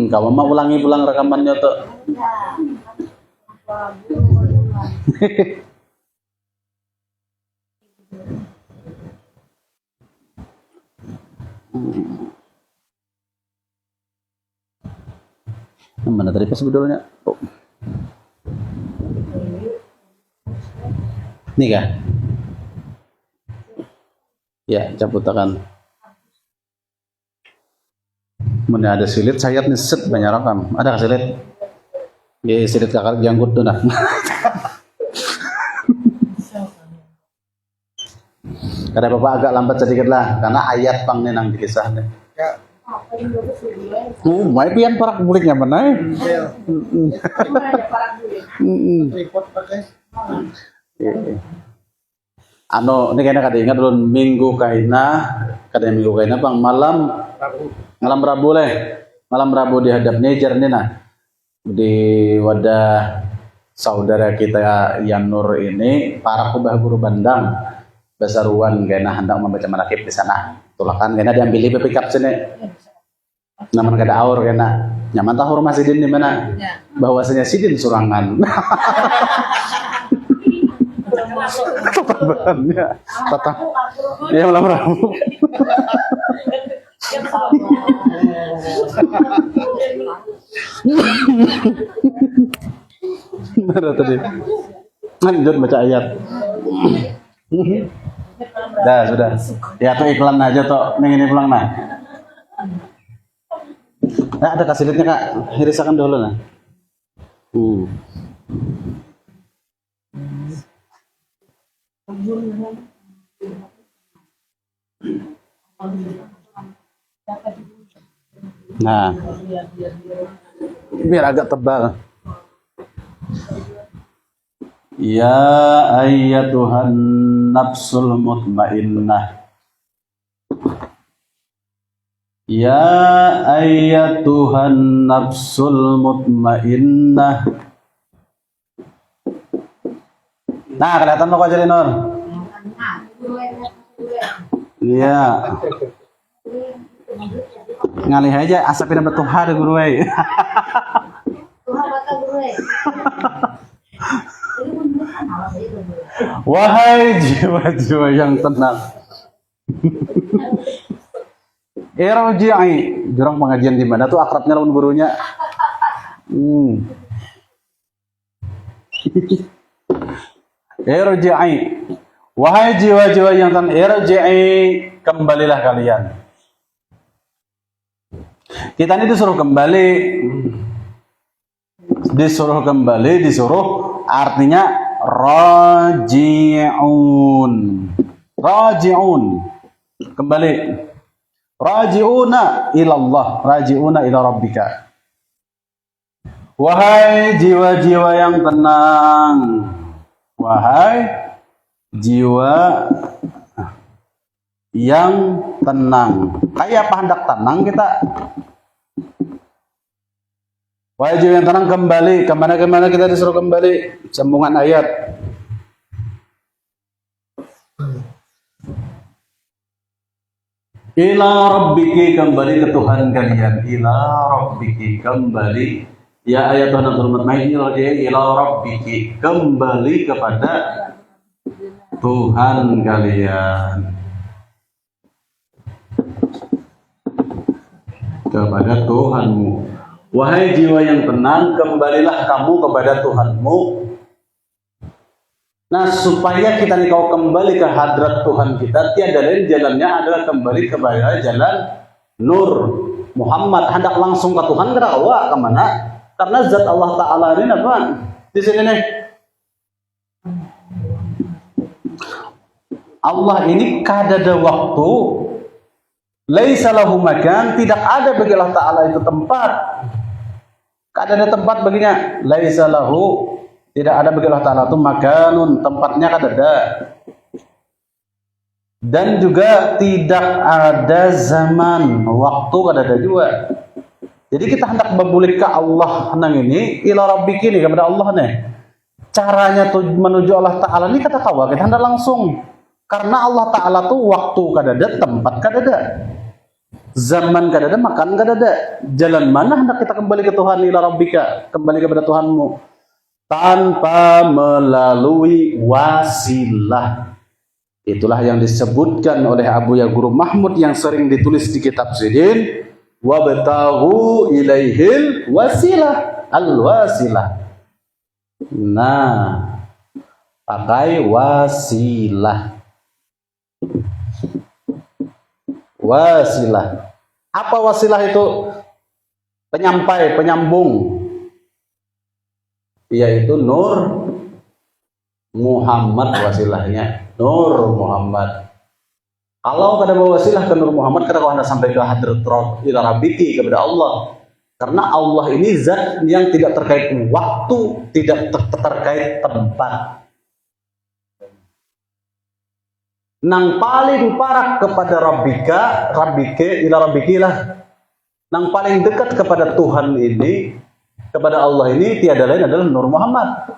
Speaker 1: Kalau mau ulangi pulang rekamannya tuh. Mana tadi pas sebetulnya? Oh. Nih kah? Ya, cabutakan. Mana ada silit sayat nih set banyak rakam. Ada silit? Ya, silit kakak janggut tuh nah. Karena Bapak agak lambat sedikit lah, karena ayat pang nenang di kisahnya.
Speaker 2: Ya.
Speaker 1: Mai pian parak buliknya mana?
Speaker 2: Report pakai.
Speaker 1: Ano, ini kayaknya kada ingat dulu minggu kaina bang malam Rabu leh, malam Rabu di hadap Niger nih nah di wadah saudara kita Yanur ini para kubah guru bandang Basaruan kayaknya hendak membaca manakib di sana. Tulakan kayaknya diambil pick up sini. Namun kada aur kayaknya nyaman tahu rumah Sidin di mana? Bahwasanya Sidin surangan. Tatabannya, ya malam Rabu. Mana tadi? Lanjut baca ayat. Dah sudah. Ya tuh iklan aja toh. Nih ini pulang nah. Nah ada kasilitnya kak. Hirisakan dulu nah. Nah, biar agak tebal. Ya ayyatuhan nafsul mutmainnah. Ya ayyatuhan nafsul mutmainnah. Nah, kelihatan lo kok jadi Nur? Iya. Ngalih aja asapin apa Tuhan guru Tuhan kata guru Wahai jiwa-jiwa yang tenang.
Speaker 3: Irji'i. Jurang pengajian di mana tuh akrabnya lawan gurunya. Irji'i. Wahai jiwa-jiwa yang irji'i, kembalilah kalian. Kita ini disuruh kembali. Disuruh artinya raji'un. Raji'un. Kembali. Raji'una ilallah, raji'una ila rabbika. Wahai jiwa-jiwa yang tenang. Wahai jiwa yang tenang. Kayak apa hendak tenang kita? Wahai jiwa yang tenang, kembali. Kemana kita disuruh kembali? Sambungan ayat. Ila rabbiki, kembali ke Tuhan kalian. Ila rabbiki, kembali. Ya ayat Tuhan yang terhormat, ila rabbiki, kembali kepada Tuhan kalian. Kepada Tuhanmu. Wahai jiwa yang tenang, kembalilah kamu kepada Tuhanmu. Nah, supaya kita nih kau kembali ke hadrat Tuhan kita, tiada lain jalannya adalah kembali kepada jalan Nur Muhammad. Hendak langsung ke Tuhan, kita awak kemana? Karena zat Allah Ta'ala ini apa? Di sini nih. Allah ini kadada waktu, laisa lahu makan, tidak ada bagi Allah Ta'ala itu tempat. Kadada tempat baginya, laisa lahu, tidak ada bagi Allah Ta'ala itu makanun, tempatnya kadada. Dan juga tidak ada zaman, waktu kadada juga. Jadi kita hendak berbulik ke Allah nang ini, ila rabbiki ini kepada Allah nih. Caranya tuh menuju Allah Ta'ala ini kata tawa, kita hendak langsung. Karena Allah Ta'ala tuh waktu kadada, tempat kadada. Zaman kadada, makan kadada. Jalan mana hendak kita kembali ke Tuhan, ila rabbika, kembali kepada Tuhanmu. Tanpa melalui wasilah. Itulah yang disebutkan oleh Abu Ya Guru Mahmud yang sering ditulis di kitab Sidin. Wabtaghu ilaihil wasilah. Al-wasilah. Nah, pakai wasilah. Wasilah. Apa wasilah itu? Penyampai, penyambung. Yaitu Nur Muhammad wasilahnya. Nur Muhammad. Kalau kada bawa wasilah ke Nur Muhammad, kada kau hendak sampai ke hadrat ila rabbiki, kepada Allah. Karena Allah ini zat yang tidak terkait waktu, tidak terkait tempat. Nang paling parah kepada rabbika, rabbike, ila rabbiki lah. Nang paling dekat kepada Tuhan ini, kepada Allah ini tiada lain adalah Nur Muhammad.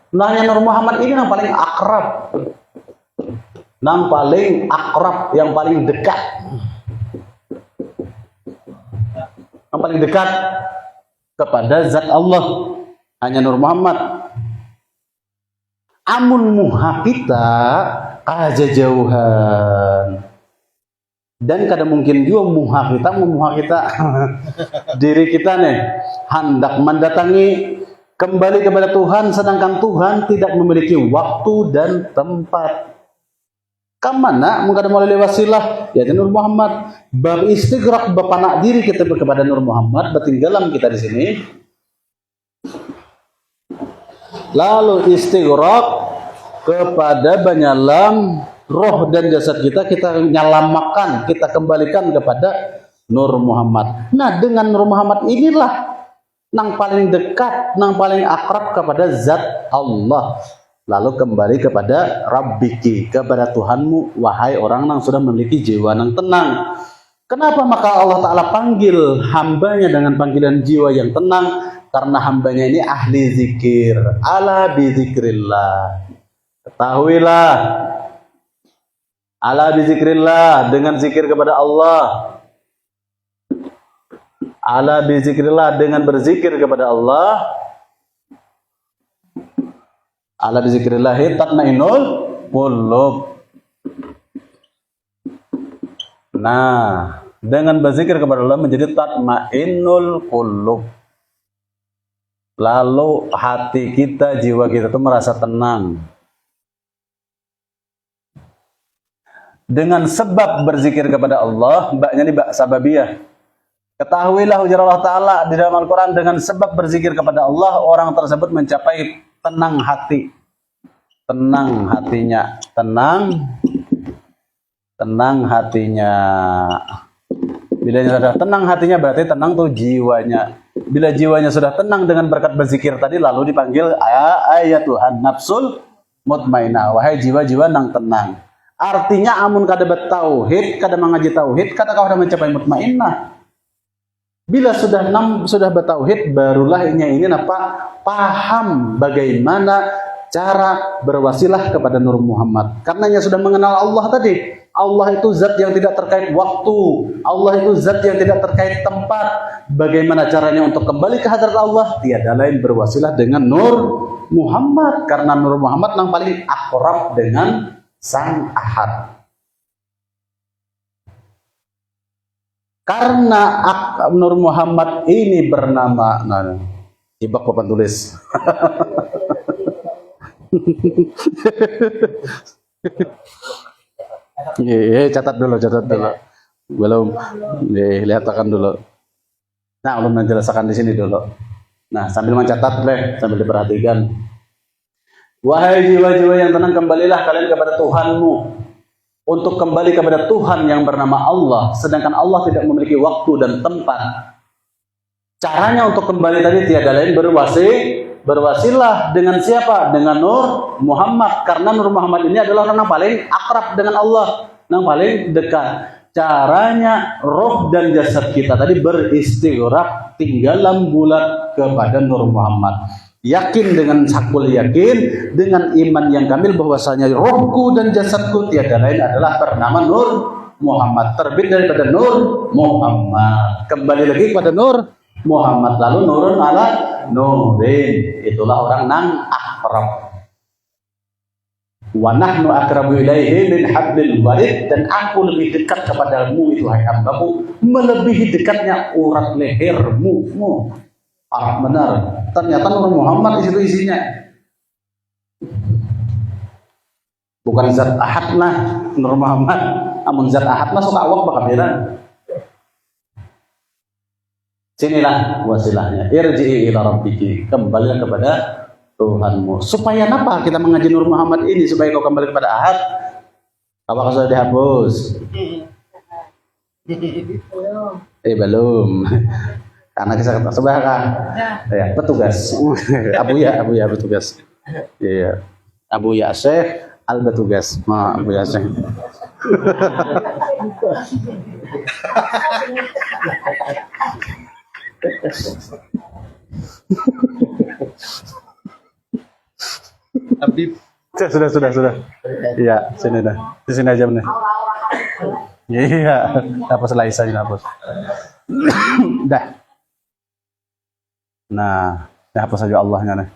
Speaker 3: Nahnya Nur Muhammad ini yang paling akrab. Yang paling akrab, yang paling dekat. Yang paling dekat kepada zat Allah hanya Nur Muhammad. Amun muha kita aja jauhan. Dan kadang mungkin juga muha kita diri kita nih hendak mendatangi kembali kepada Tuhan, sedangkan Tuhan tidak memiliki waktu dan tempat. Kemana? Mungkin mulai wasilah ya Nur Muhammad. Bab istighraq bepanak diri kita kepada Nur Muhammad, bertinggalan kita di sini. Lalu istighraq kepada banyalam roh dan jasad kita nyalamakan, kita kembalikan kepada Nur Muhammad. Nah, dengan Nur Muhammad inilah nang paling dekat, nang paling akrab kepada zat Allah. Lalu kembali kepada Rabbiki, kepada Tuhanmu, wahai orang yang sudah memiliki jiwa yang tenang. Kenapa maka Allah Ta'ala panggil hambanya dengan panggilan jiwa yang tenang? Karena hambanya ini ahli zikir. Ala bizikrillah. Ketahuilah. Ala bizikrillah, dengan zikir kepada Allah. Ala bizikrillah, dengan berzikir kepada Allah. Ala bizikrillahi tatmainul qulub. Nah, Dengan berzikir kepada Allah menjadi tatmainnul qulub. Lalu hati kita, jiwa kita itu merasa tenang. Dengan sebab berzikir kepada Allah, mbaknya ini mbak sababiyah. Ketahuilah ujar Allah Ta'ala di dalam Al-Quran, dengan sebab berzikir kepada Allah, orang tersebut mencapai tenang hati. Tenang hatinya. Tenang hatinya. Bila sudah tenang hatinya berarti tenang tuh jiwanya. Bila jiwanya sudah tenang dengan berkat berzikir tadi, lalu dipanggil ayatuhan nafsul mutmainah. Wahai jiwa-jiwa nang tenang. Artinya amun kada bertauhid, kada mengaji tauhid, kada kau sudah mencapai mutmainah. Bila sudah bertauhid, barulah ini paham bagaimana cara berwasilah kepada Nur Muhammad. Karenanya sudah mengenal Allah tadi. Allah itu zat yang tidak terkait waktu. Allah itu zat yang tidak terkait tempat. Bagaimana caranya untuk kembali ke hadrat Allah? Tiada lain berwasilah dengan Nur Muhammad. Karena Nur Muhammad yang paling akrab dengan Sang Ahad. Karena Nur Muhammad ini bernama, ibak papan tulis. Catat dulu. Belum lihatkan dulu. Nah, belum menjelaskan di sini dulu. Nah, sambil mencatat sambil diperhatikan. Wahai jiwa-jiwa yang tenang, kembalilah kalian kepada Tuhanmu. Untuk kembali kepada Tuhan yang bernama Allah, sedangkan Allah tidak memiliki waktu dan tempat. Caranya untuk kembali tadi tiada lain berwasilah dengan siapa? Dengan Nur Muhammad. Karena Nur Muhammad ini adalah orang yang paling akrab dengan Allah, yang paling dekat. Caranya roh dan jasad kita tadi beristighraq, tinggalan bulat kepada Nur Muhammad. Yakin dengan sakul yakin, dengan iman yang kamil bahwasanya rohku dan jasadku tiada lain adalah bernama Nur Muhammad. Terbit daripada Nur Muhammad. Kembali lagi kepada Nur Muhammad, lalu nurun ala nurin. Itulah orang nang akrab. Wa nahnu akrabu ilaihi min hablil warid, dan aku lebih dekat kepadamu itu hai hambaku melebihi dekatnya urat lehermu. Benar. Ternyata Nur Muhammad itu isinya. Bukan zat ahad lah Nur Muhammad. Namun zat ahad lah suka awak bakal bilang. Sinilah wasilahnya. Irji'i ila rabbiki. Kembalilah kepada Tuhanmu. Supaya apa kita mengaji Nur Muhammad ini? Supaya kau kembali kepada ahad. Apakah sudah dihapus? Belum. Karena kisah kata sebahkan. Ya, petugas. Abu ya petugas. Iya. Abu ya Syekh al petugas. Abu ya Syekh.
Speaker 2: Habib.
Speaker 3: Sudah. Iya, sini dah. Di sini aja benar. Iya, hapus Laisa ini hapus. Dah. Nah, hapus saja Allahnya nih.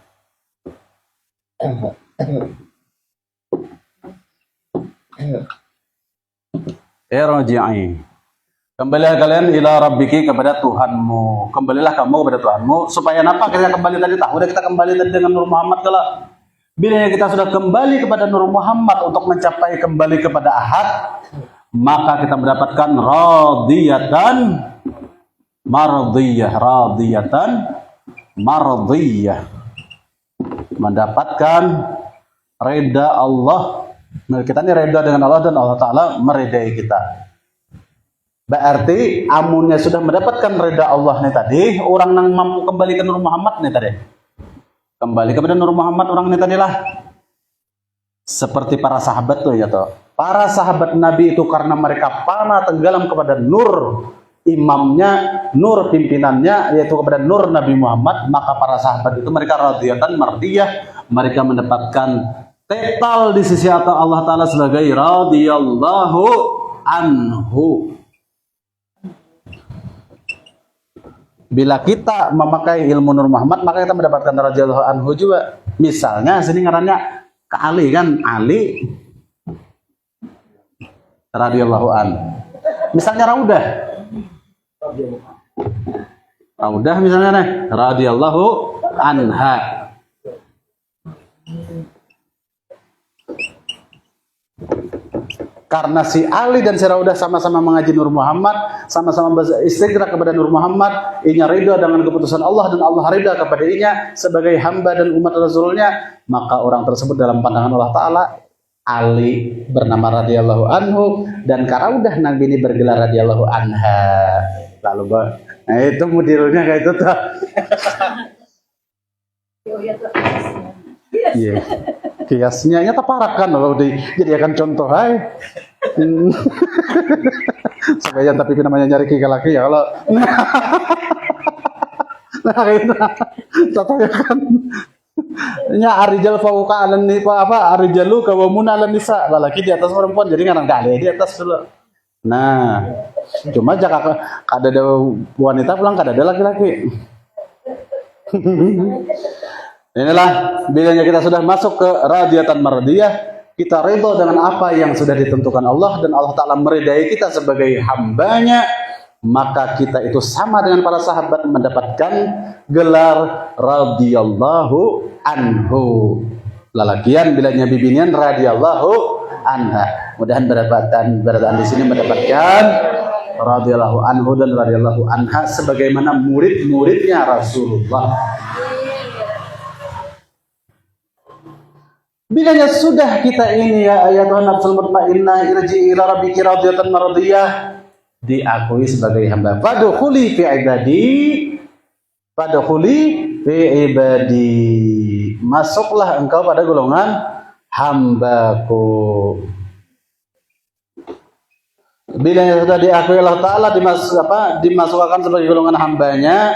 Speaker 3: Irji'i. Kembalilah kalian ila rabbiki, kepada Tuhanmu. Kembalilah kamu kepada Tuhanmu. Supaya apa kita kembali tadi? Tahu kita kembali tadi dengan Nur Muhammad kelak. Bila kita sudah kembali kepada Nur Muhammad untuk mencapai kembali kepada ahad, maka kita mendapatkan radiyatan mardiyah, mendapatkan reda Allah. Kita ini reda dengan Allah dan Allah Ta'ala meredai kita. Berarti amunnya sudah mendapatkan reda Allah nih tadi, orang yang mampu kembali ke Nur Muhammad nih tadi. Kembali kepada Nur Muhammad orang ini tadilah. Seperti para sahabat tuh ya toh. Para sahabat Nabi itu karena mereka panah tenggelam kepada nur imamnya, nur pimpinannya, yaitu kepada nur Nabi Muhammad, maka para sahabat itu mereka radiyatan mardiyah, mereka mendapatkan tetal di sisi Allah Ta'ala sebagai radiyallahu anhu. Bila kita memakai ilmu Nur Muhammad, maka kita mendapatkan radhiyallahu anhu juga. Misalnya sini ngarannya ke Ali kan, Ali radhiyallahu an. Misalnya Raudah, Udah misalnya nih, radhiyallahu anha. Karena si Ali dan si Raudah sama-sama mengaji Nur Muhammad, sama-sama beristighfar kepada Nur Muhammad, inya ridha dengan keputusan Allah dan Allah ridha kepada inya sebagai hamba dan umat Rasulnya, maka orang tersebut dalam pandangan Allah Ta'ala, Ali bernama radhiyallahu anhu dan Raudah Nabi ini bergelar radhiyallahu anha. Lalu nah itu modelnya kayak itu tuh. Iya. Kiasnya nyata parakan loh dijadikan contoh hai. Supaya tapi namanya nyari kika laki ya kalau nah itu contohnya kan nya arijal fauqa alan ni apa arijalu kawamuna alan nisa laki di atas perempuan jadi ngaran kali di atas dulu. Nah cuma jika kada ada wanita pulang kada ada laki-laki. Inilah bilanya kita sudah masuk ke radiyatan mardiyah, kita ridho dengan apa yang sudah ditentukan Allah dan Allah Ta'ala meridai kita sebagai hambanya, maka kita itu sama dengan para sahabat mendapatkan gelar radhiyallahu anhu. Lalakian bilanya bibinian radhiyallahu anha. Mudahan beratan di sini mendapatkan radhiyallahu anhu dan radhiyallahu anha sebagaimana murid-muridnya Rasulullah. Bilanya sudah kita ini ya ayatuhan nafsul mutmainnah irji ila rabbiki radiyatan mardiyah diakui sebagai hamba. Fadkhuli fi ibadi. Fadkhuli fi ibadi. Masuklah engkau pada golongan hambaku. Bilanya sudah diakui Allah Ta'ala dimasukkan sebagai golongan hambanya,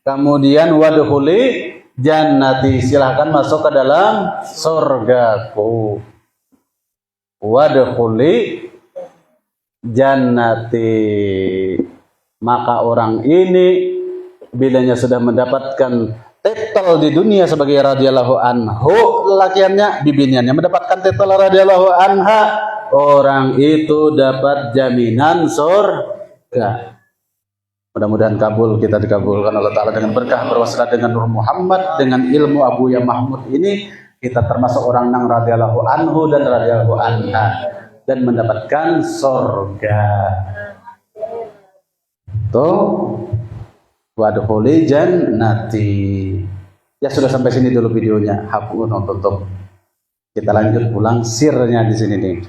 Speaker 3: kemudian wadkhuli jannati, silahkan masuk ke dalam surgaku. Wadkhuli jannati, maka orang ini bilanya sudah mendapatkan titel di dunia sebagai radhiyallahu anhu, lelakiannya bibiniannya mendapatkan titel radhiyallahu anha, orang itu dapat jaminan surga. Mudah-mudahan kabul, kita dikabulkan Allah Ta'ala dengan berkah berwasilah dengan Nur Muhammad, dengan ilmu Abu Ya Mahmud ini kita termasuk orang nang radhiyallahu anhu dan radhiyallahu anha dan mendapatkan surga. Tuh wadkhuli jannati. Ya sudah sampai sini dulu videonya. Tutup. Kita lanjut pulang sirnya di sini nih.